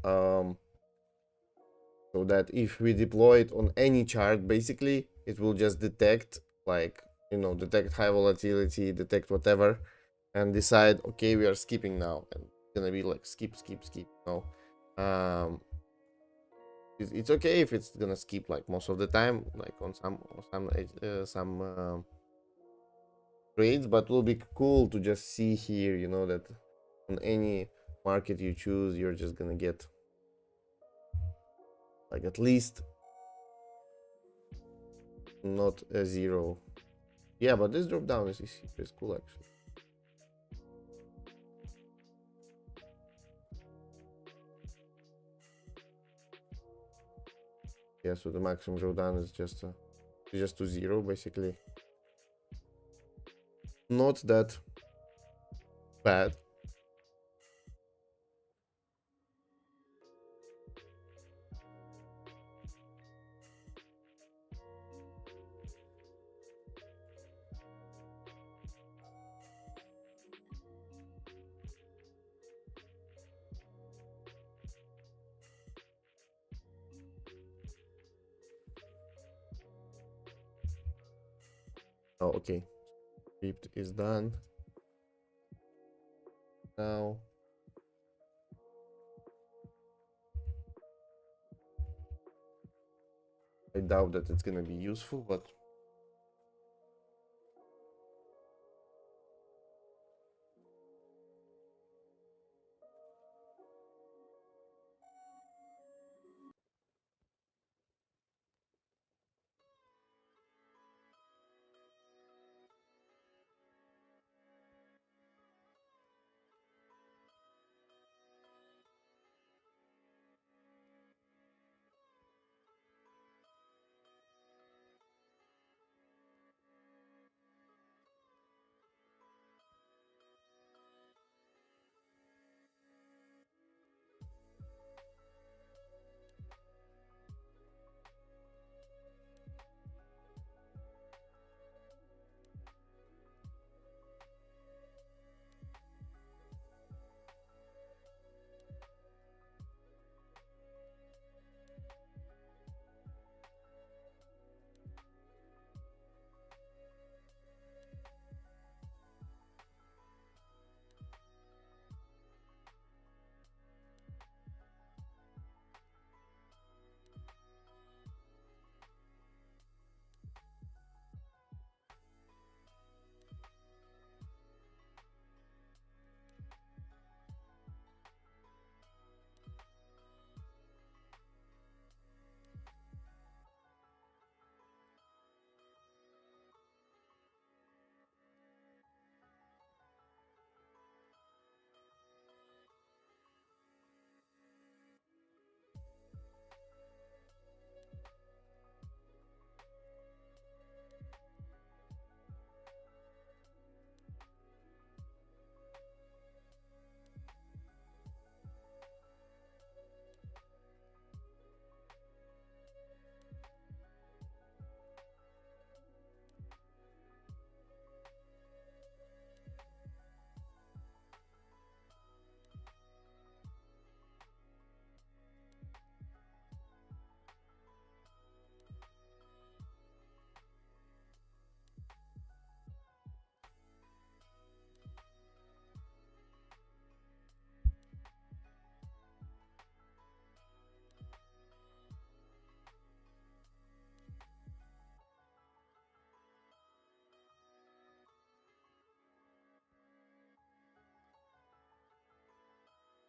that if we deploy it on any chart, basically it will just detect, like, you know, detect high volatility, detect whatever, and decide, okay, we are skipping now, and it's gonna be like skip, skip, skip. No, it's okay if it's gonna skip like most of the time, like on some trades, but it will be cool to just see here, you know, that on any market you choose, you're just gonna get like at least not a zero. Yeah, but this drop down is cool actually. Yeah, so the maximum drawdown is just to zero basically. Not that bad. Oh, okay. Script is done. Now I doubt that it's gonna be useful, but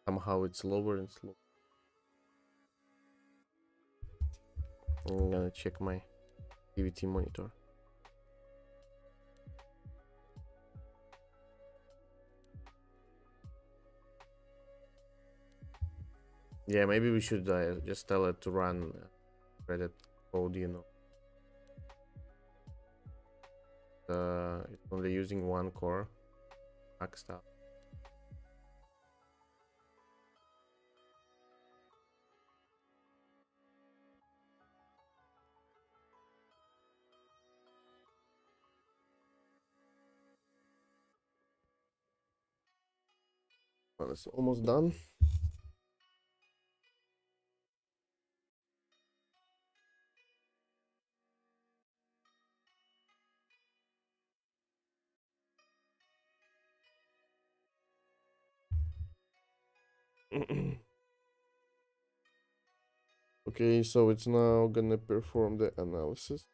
somehow it's lower and slow. I'm gonna check my PVT monitor. Yeah, maybe we should just tell it to run Reddit code, you know. It's only using one core, maxed out. Well, it's almost done. Okay, so it's now gonna perform the analysis.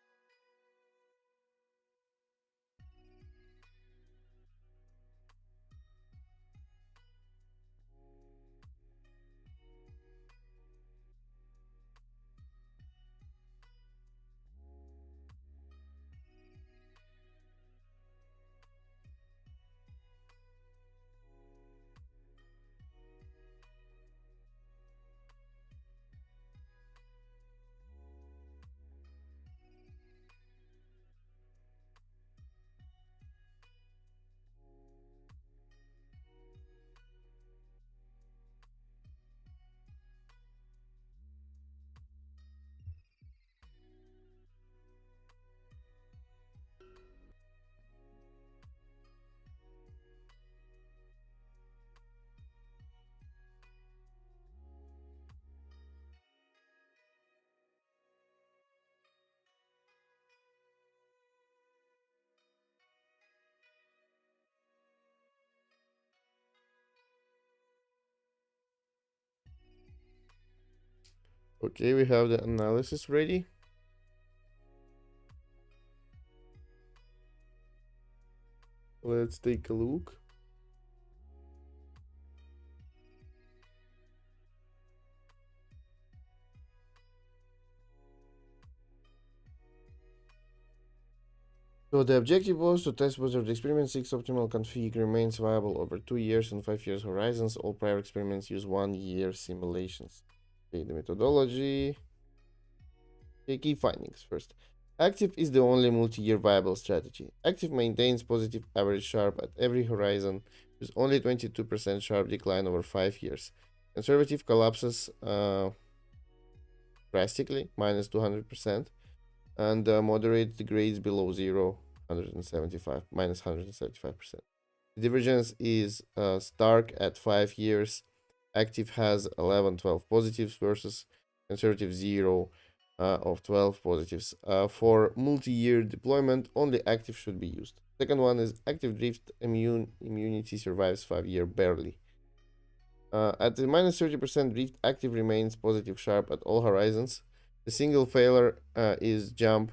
Okay, we have the analysis ready. Let's take a look. So the objective was to test whether the experiment 6 optimal config remains viable over 2 years and 5 years horizons. All prior experiments use 1 year simulations. Okay, the methodology. Okay, key findings first. Active is the only multi-year viable strategy. Active maintains positive average Sharp at every horizon with only 22% Sharp decline over 5 years. Conservative collapses drastically, minus 200%, and moderate degrades below 0, 175, minus 175%. The divergence is stark at 5 years. Active has 11, 12 positives versus conservative 0 of 12 positives. For multi-year deployment, only active should be used. Second one is active drift immunity survives 5 year barely. At the minus 30% drift, active remains positive Sharp at all horizons. The single failure is jump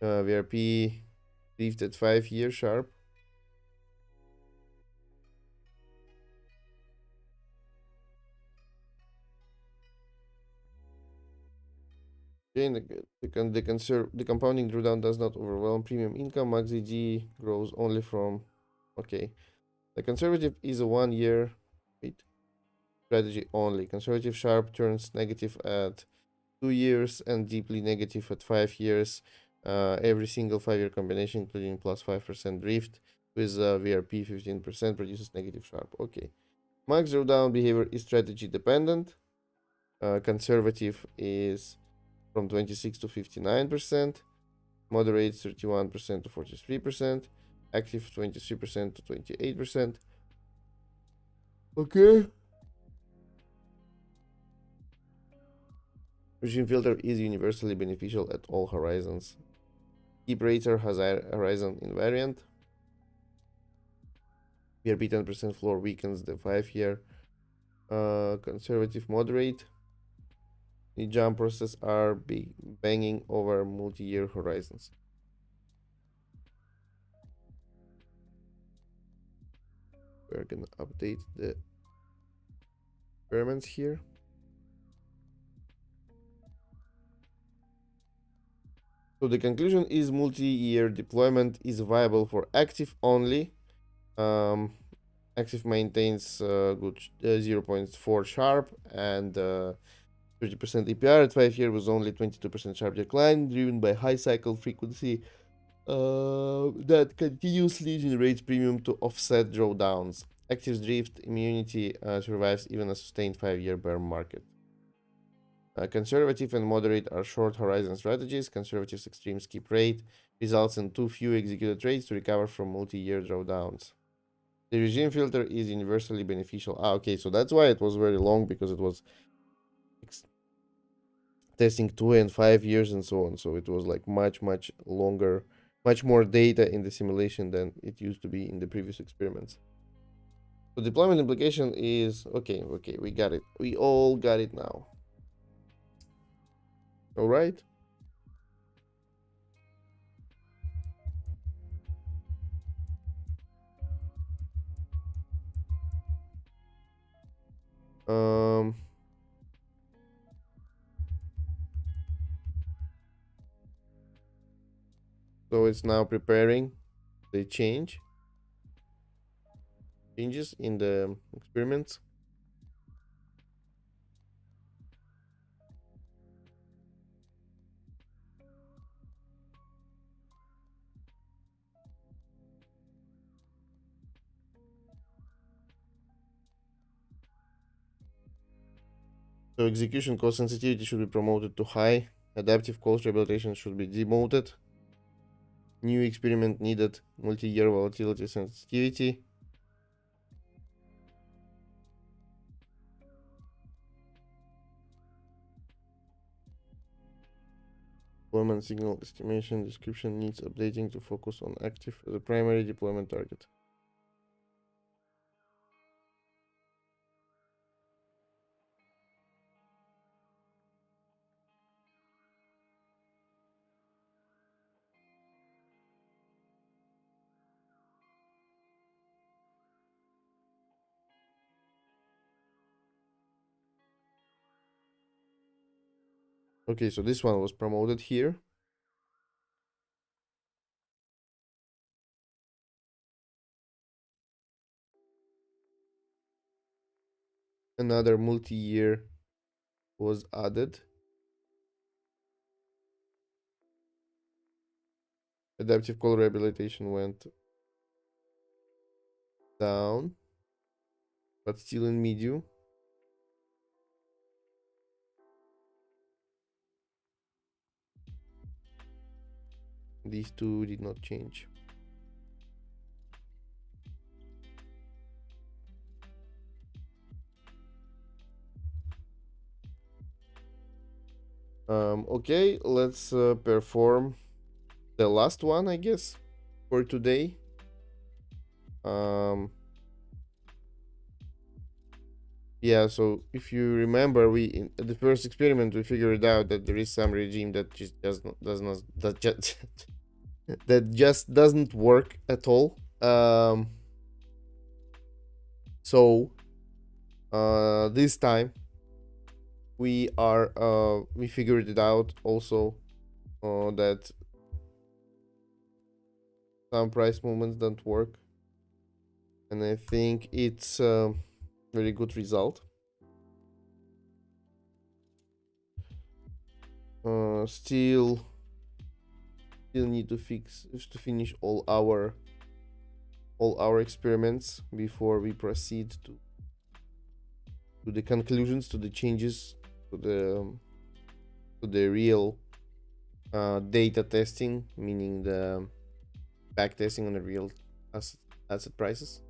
VRP drift at 5 year Sharp. Again, the compounding drawdown does not overwhelm premium income. Max ZG grows only from. Okay. The conservative is a 1 year wait, strategy only. Conservative Sharp turns negative at 2 years and deeply negative at 5 years. Every single 5 year combination, including plus 5% drift with VRP 15%, produces negative Sharp. Okay. Max drawdown behavior is strategy dependent. Conservative is from 26 to 59%, moderate 31% to 43%, active 23% to 28%. Okay. Regime filter is universally beneficial at all horizons. Keep rater has a horizon invariant. VRP 10% floor weakens the 5 year. Conservative moderate. The jump process are banging over multi-year horizons. We're gonna update the experiments here. So the conclusion is multi-year deployment is viable for active only. Active maintains good 0.4 Sharp and 30% APR at 5 year with only 22% Sharp decline, driven by high cycle frequency that continuously generates premium to offset drawdowns. Active drift immunity survives even a sustained 5 year bear market. Conservative and moderate are short horizon strategies. Conservative's extreme skip rate results in too few executed trades to recover from multi-year drawdowns. The regime filter is universally beneficial. Ah, okay, so that's why it was very long, because it was testing 2 and 5 years and so on. So it was like much longer, much more data in the simulation than it used to be in the previous experiments. So deployment implication is okay. Okay, we got it. We all got it now. All right. Um. So it's now preparing the changes in the experiments. So execution cost sensitivity should be promoted to high. Adaptive cost rehabilitation should be demoted. New experiment needed. Multi-year volatility sensitivity. Deployment signal estimation description needs updating to focus on active as a primary deployment target. Okay, so this one was promoted here. Another multi-year was added. Adaptive call rehabilitation went down, but still in medium. These two did not change. Okay, let's perform the last one, I guess, for today. Um, yeah, so if you remember, we in the first experiment we figured out that there is some regime that just does not that just that just doesn't work at all. So this time we figured it out also, that some price movements don't work, and I think it's a very good result. Still need to finish all our experiments before we proceed to the conclusions, to the changes, to the real data testing, meaning the back testing on the real asset prices.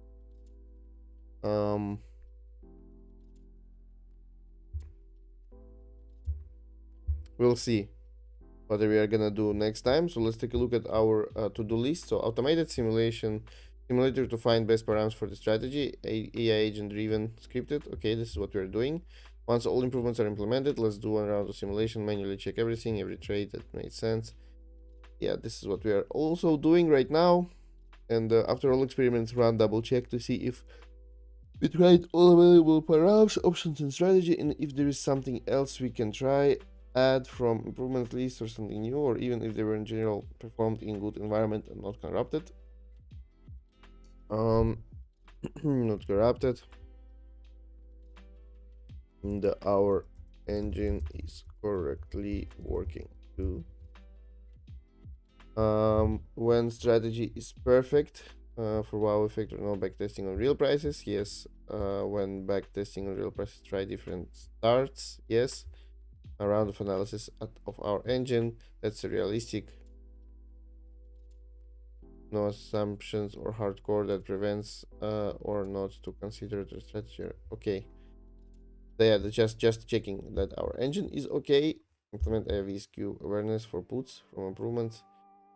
Um, we'll see what we are gonna do next time. So let's take a look at our to-do list. So automated simulator to find best params for the strategy, AI agent driven scripted. Okay, this is what we're doing. Once all improvements are implemented, let's do one round of simulation, manually check everything, every trade that made sense. Yeah, this is what we are also doing right now. And after all experiments run, double check to see if we tried all available params, options, and strategy, and if there is something else we can try, add from improvement list or something new, or even if they were in general performed in good environment and not corrupted. Not corrupted. And our engine is correctly working too. When strategy is perfect, for wow effect or no backtesting on real prices, yes. When backtesting on real prices, try different starts, yes. A round of analysis of our engine, that's a realistic No assumptions or hardcore that prevents or not to consider the strategy. Okay. Yeah, just checking that our engine is okay. Implement AV skew awareness for puts from improvements.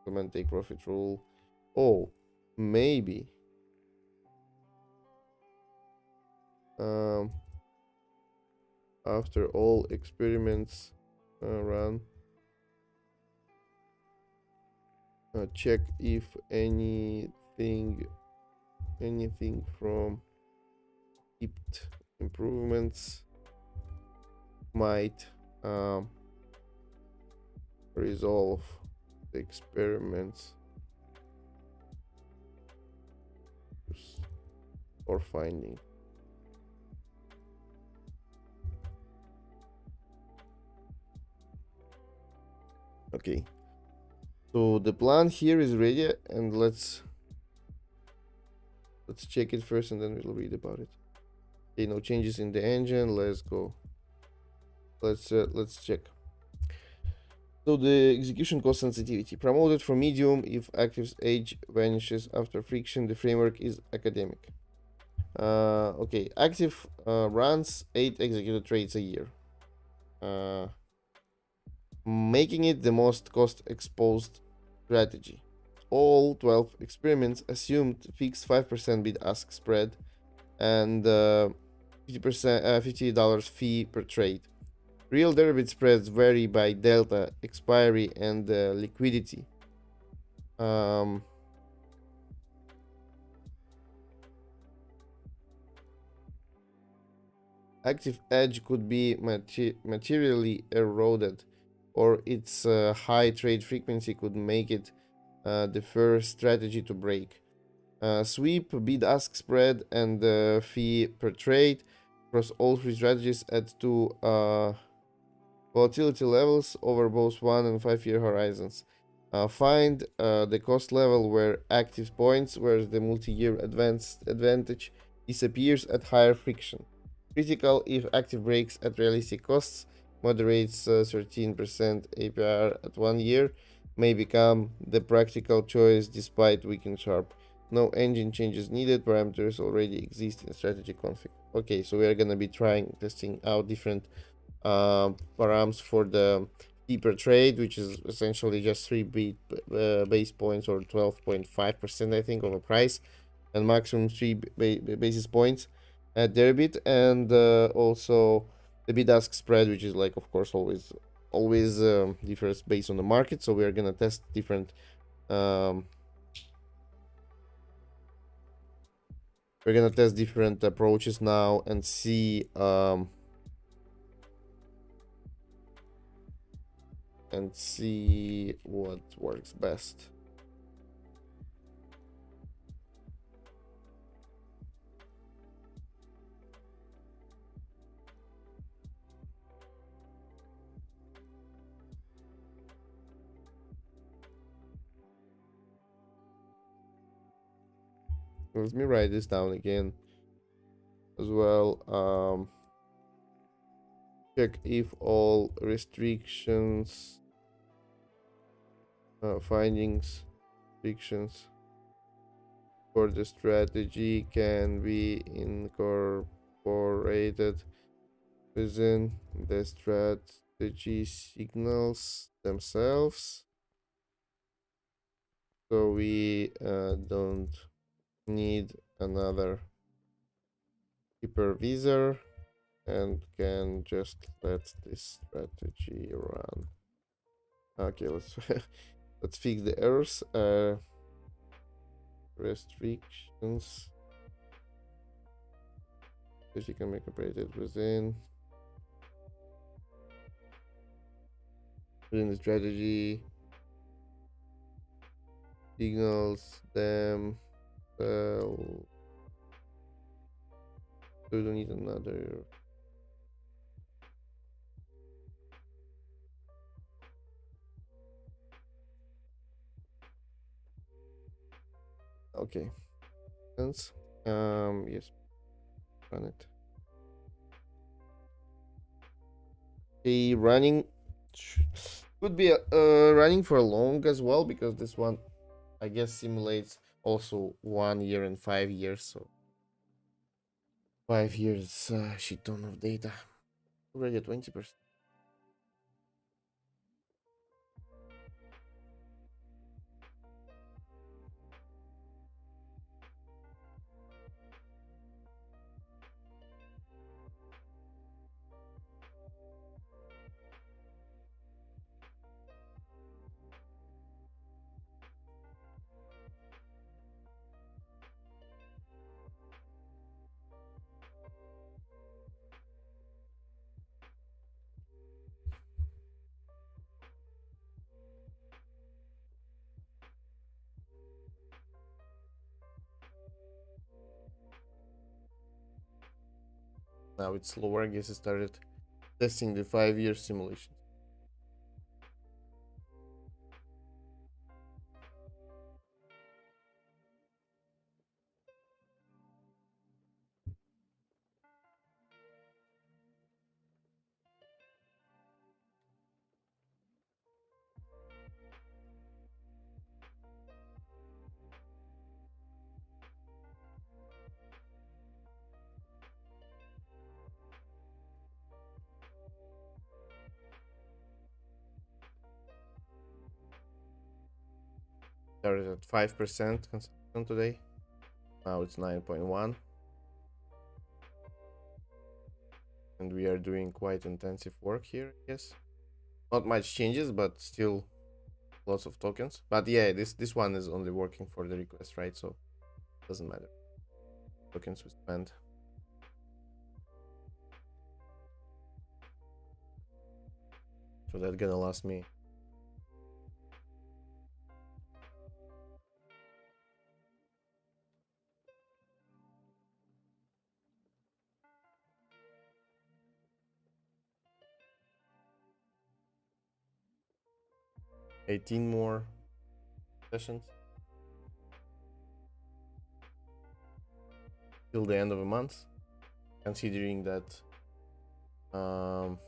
Implement take profit rule. Oh, maybe. Um, After all experiments run, check if anything from tipped improvements might um, resolve the experiments or finding. Okay, so the plan here is ready, and let's check it first, and then we'll read about it. Okay, no changes in the engine. Let's go. Let's check. So the execution cost sensitivity promoted from medium if active's age vanishes after friction. The framework is academic. Okay, active runs 8 executed trades a year, uh, making it the most cost exposed strategy. All 12 experiments assumed fixed 5% bid ask spread and 50% $50 fee per trade. Real derivative spreads vary by delta, expiry, and liquidity. Um, Active edge could be materially eroded, or its high trade frequency could make it the first strategy to break. Sweep, bid ask spread, and fee per trade across all three strategies at two volatility levels over both 1 and 5 year horizons. Find the cost level where active points, where the multi-year advantage disappears at higher friction. Critical if active breaks at realistic costs, moderates 13% APR at 1 year, may become the practical choice despite weakened sharp. No engine changes needed, parameters already exist in strategy config. Okay, so we are gonna be testing out different params for the deeper trade, which is essentially just 3 base points or 12.5%, I think, of a price, and maximum 3 basis points at debit, and also the bid ask spread, which is like, of course, always differs based on the market. So we are gonna test different. We're gonna test different approaches now and see what works best. Let me write this down again as well. Check if all restrictions, findings, restrictions for the strategy can be incorporated within the strategy signals themselves. So we don't need another hypervisor and can just let this strategy run. Okay, let's fix the errors. Restrictions that you can make operated within the strategy signals them. Well, we don't need another. Okay. Sense. Yes. Run it. Okay, running could be running for long as well, because this one I guess simulates also 1 year and 5 years. So 5 years, shit ton of data. Already at 20%. Now it's slower. I guess I started testing the 5 year simulation. Started at 5% consumption today. Now it's 9.1. And we are doing quite intensive work here, I guess. Not much changes, but still lots of tokens. But yeah, this one is only working for the request, right? So it doesn't matter. Tokens we spend. So that's gonna last me 18 more sessions till the end of the month. Considering that I'm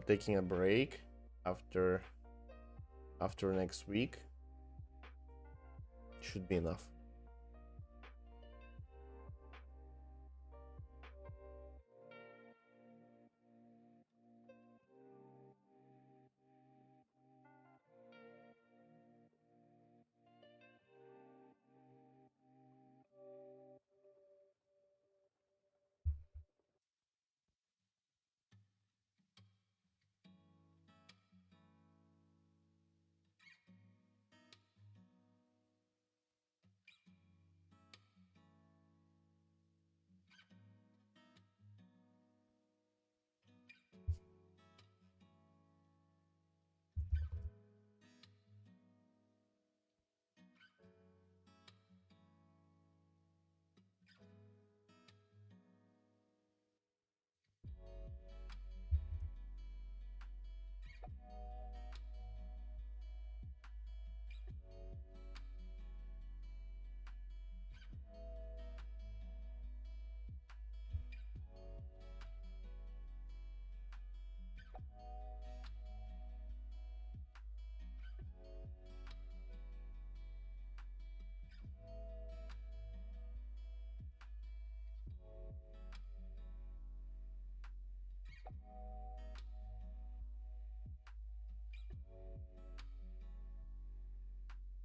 taking a break after next week, should be enough.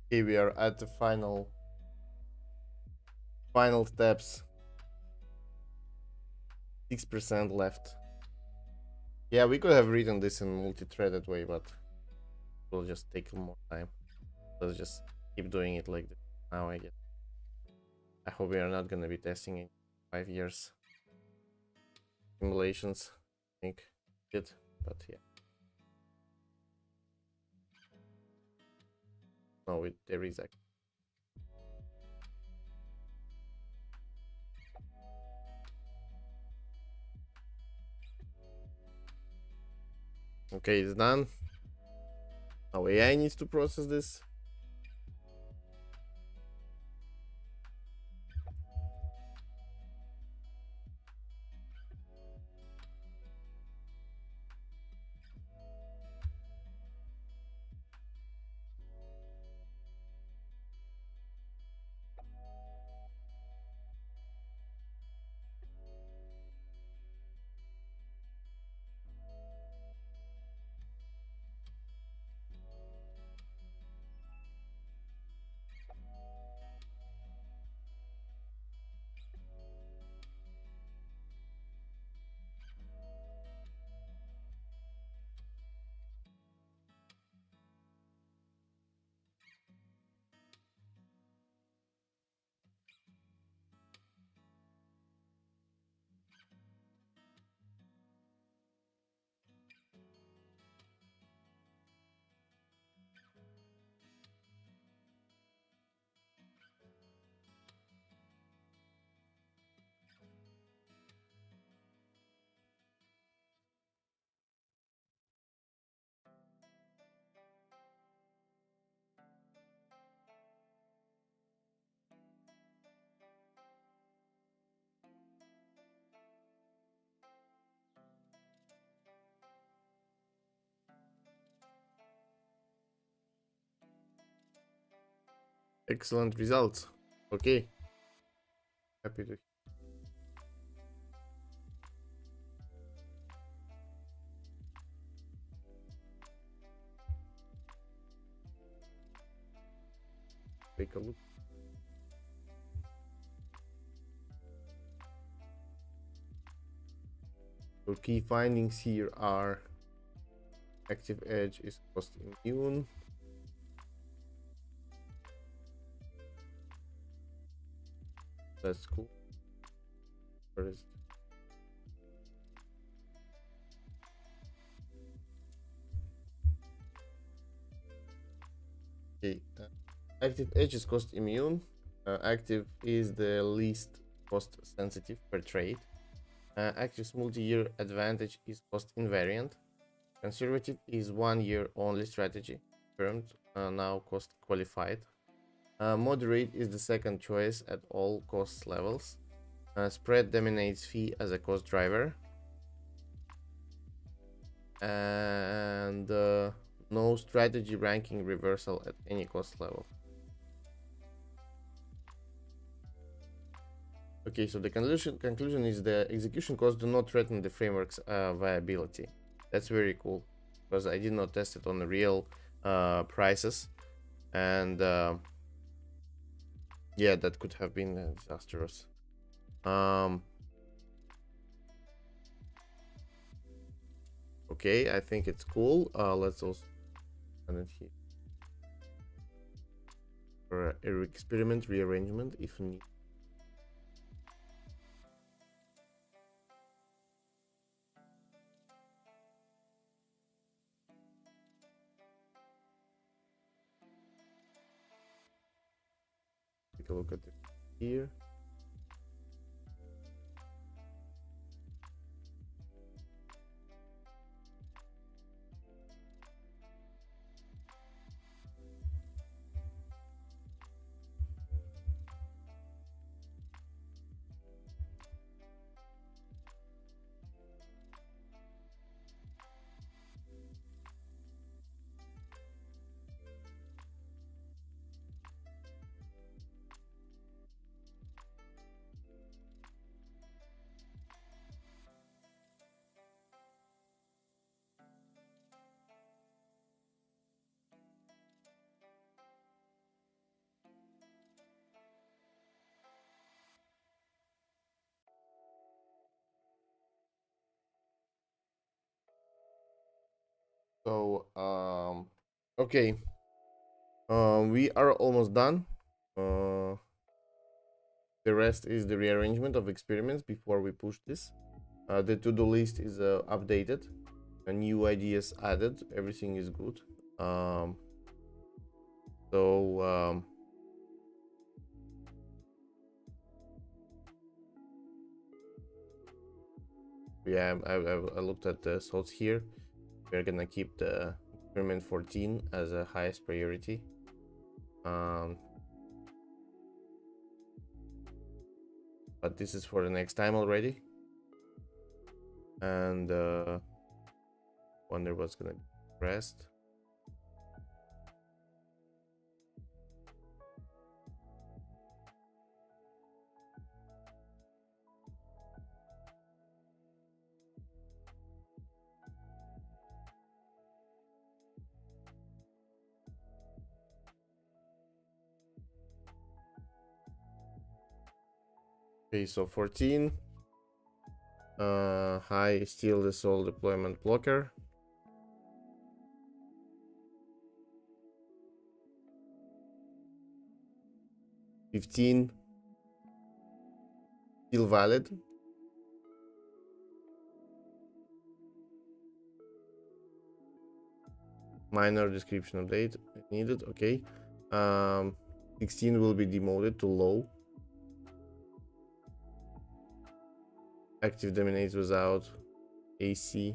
Okay, we are at the final steps. 6% left. Yeah, we could have written this in multi-threaded way, but we'll just take more time. Let's just keep doing it like this now, I guess. I hope we are not gonna be testing in 5 years simulations. I think it, but yeah. No, there is actually. Okay, it's done. Now AI needs to process this. Excellent results. Okay, happy to take a look. So key findings here are active edge is cost immune. That's cool. Where is it? Okay, active edge is cost immune. Active is the least cost sensitive per trade. Active's multi-year advantage is cost invariant. Conservative is 1 year only strategy. Firmed, now cost qualified. Moderate is the second choice at all cost levels. Spread dominates fee as a cost driver. And no strategy ranking reversal at any cost level. Okay, so the conclusion is the execution costs do not threaten the framework's viability. That's very cool because I did not test it on the real prices, and yeah, that could have been disastrous. Okay, I think it's cool. Let's also run it here for a experiment rearrangement if need. Take a look at it here. So okay, we are almost done. The rest is the rearrangement of experiments before we push this. The to-do list is updated, new ideas added, everything is good. So yeah, I looked at the thoughts here. We're gonna keep the experiment 14 as a highest priority. But this is for the next time already, and wonder what's gonna be rest. Okay, so 14 high steal the soul deployment blocker. 15 still valid. Minor description update needed. Okay. 16 will be demoted to low. Active dominates without AC.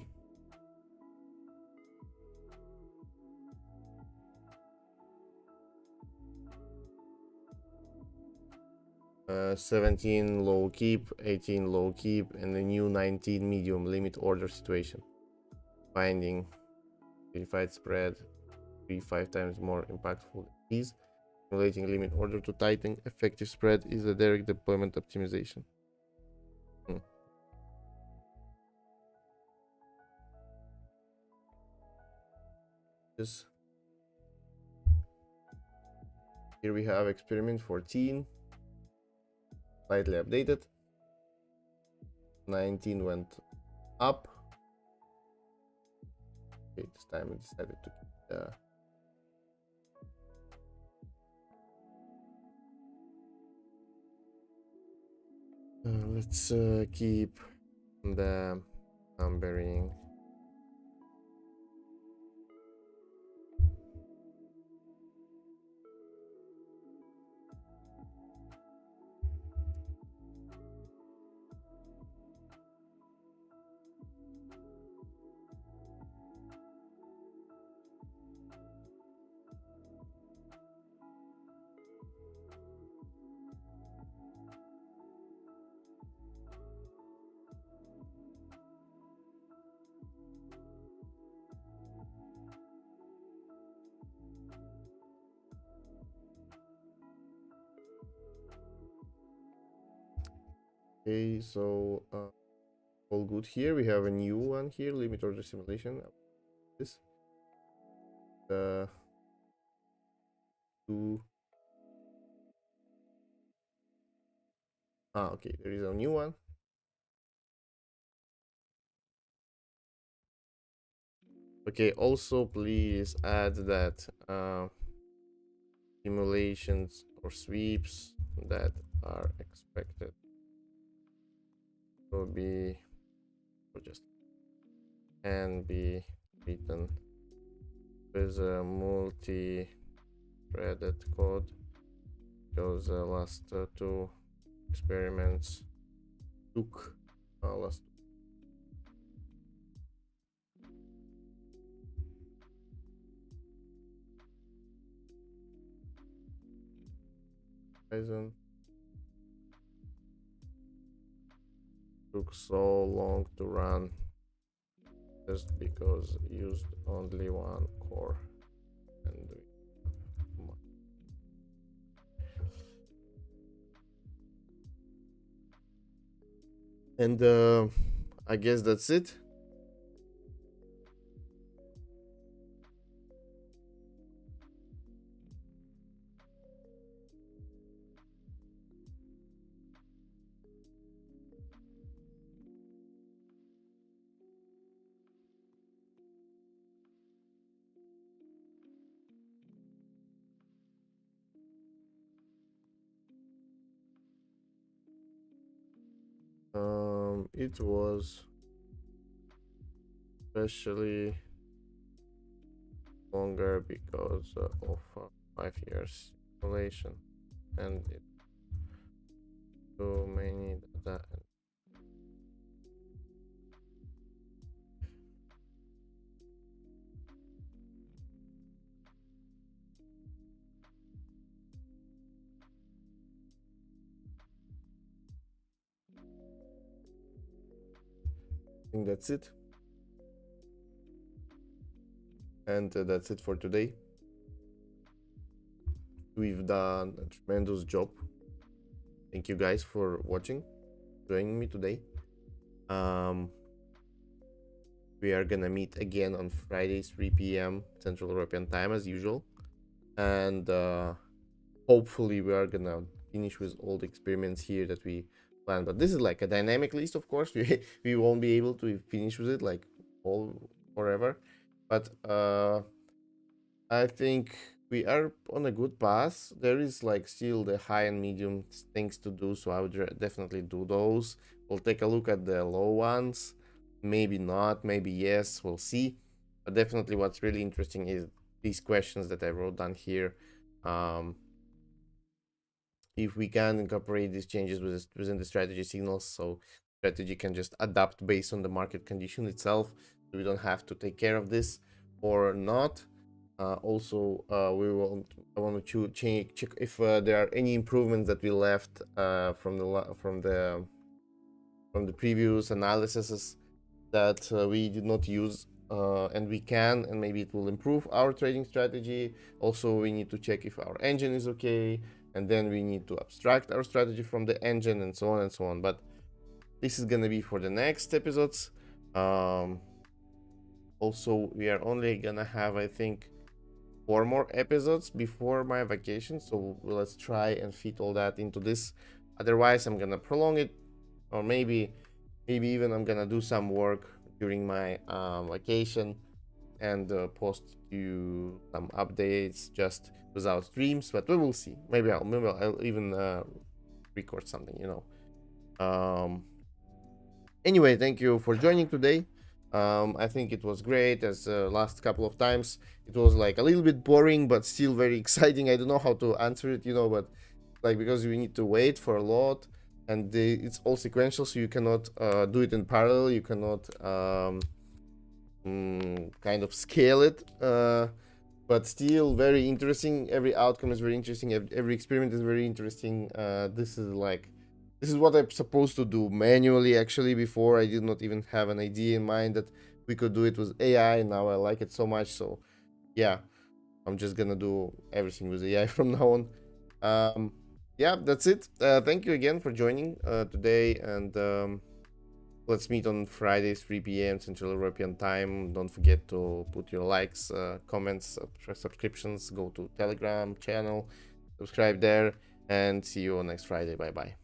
17 low keep, 18 low keep, and the new 19 medium limit order situation. Finding verified spread 3-5 times more impactful than these. Simulating limit order to tighten effective spread is a direct deployment optimization. This here we have experiment 14, slightly updated. 19 went up. Okay, this time I decided to keep the let's keep the numbering. Okay, so all good here. We have a new one here, limit order simulation. This two. Okay, there is a new one. Okay, also please add that simulations or sweeps that are expected to be or just can be written with a multi-threaded code, because the last two experiments took last reason took so long to run just because used only one core and I guess that's it. It was especially longer because of 5 years simulation and it too many data. I think that's it. And that's it for today. We've done a tremendous job. Thank you guys for watching, joining me today. We are gonna meet again on Friday, 3 p.m. Central European time as usual. And hopefully we are gonna finish with all the experiments here that we planned. But this is like a dynamic list, of course. We won't be able to finish with it like all forever. But I think we are on a good path. There is like still the high and medium things to do, so I would definitely do those. We'll take a look at the low ones. Maybe not, maybe yes, we'll see. But definitely what's really interesting is these questions that I wrote down here. If we can incorporate these changes within the strategy signals, so strategy can just adapt based on the market condition itself, so we don't have to take care of this or not. Also, I want to check if there are any improvements that we left from the previous analyses that we did not use and we can, and maybe it will improve our trading strategy. Also, we need to check if our engine is okay, and then we need to abstract our strategy from the engine, and so on and so on. But this is gonna be for the next episodes. Also, we are only gonna have, I think, 4 more episodes before my vacation, so let's try and fit all that into this. Otherwise, I'm gonna prolong it, or maybe even I'm gonna do some work during my vacation and post you some updates just without streams. But we will see. Maybe I'll even record something, Anyway, thank you for joining today. I think it was great. As last couple of times, it was like a little bit boring, but still very exciting. I don't know how to answer it, but like, because we need to wait for a lot, and it's all sequential, so you cannot do it in parallel. You cannot kind of scale it. But still very interesting. Every outcome is very interesting. Every experiment is very interesting. This is what I'm supposed to do manually. Actually, before I did not even have an idea in mind that we could do it with AI. Now I like it so much. So yeah, I'm just gonna do everything with AI from now on. Yeah, that's it. Thank you again for joining today, and let's meet on Friday, 3 p.m. Central European time. Don't forget to put your likes, comments, subscriptions. Go to Telegram channel, subscribe there, and see you on next Friday. Bye bye.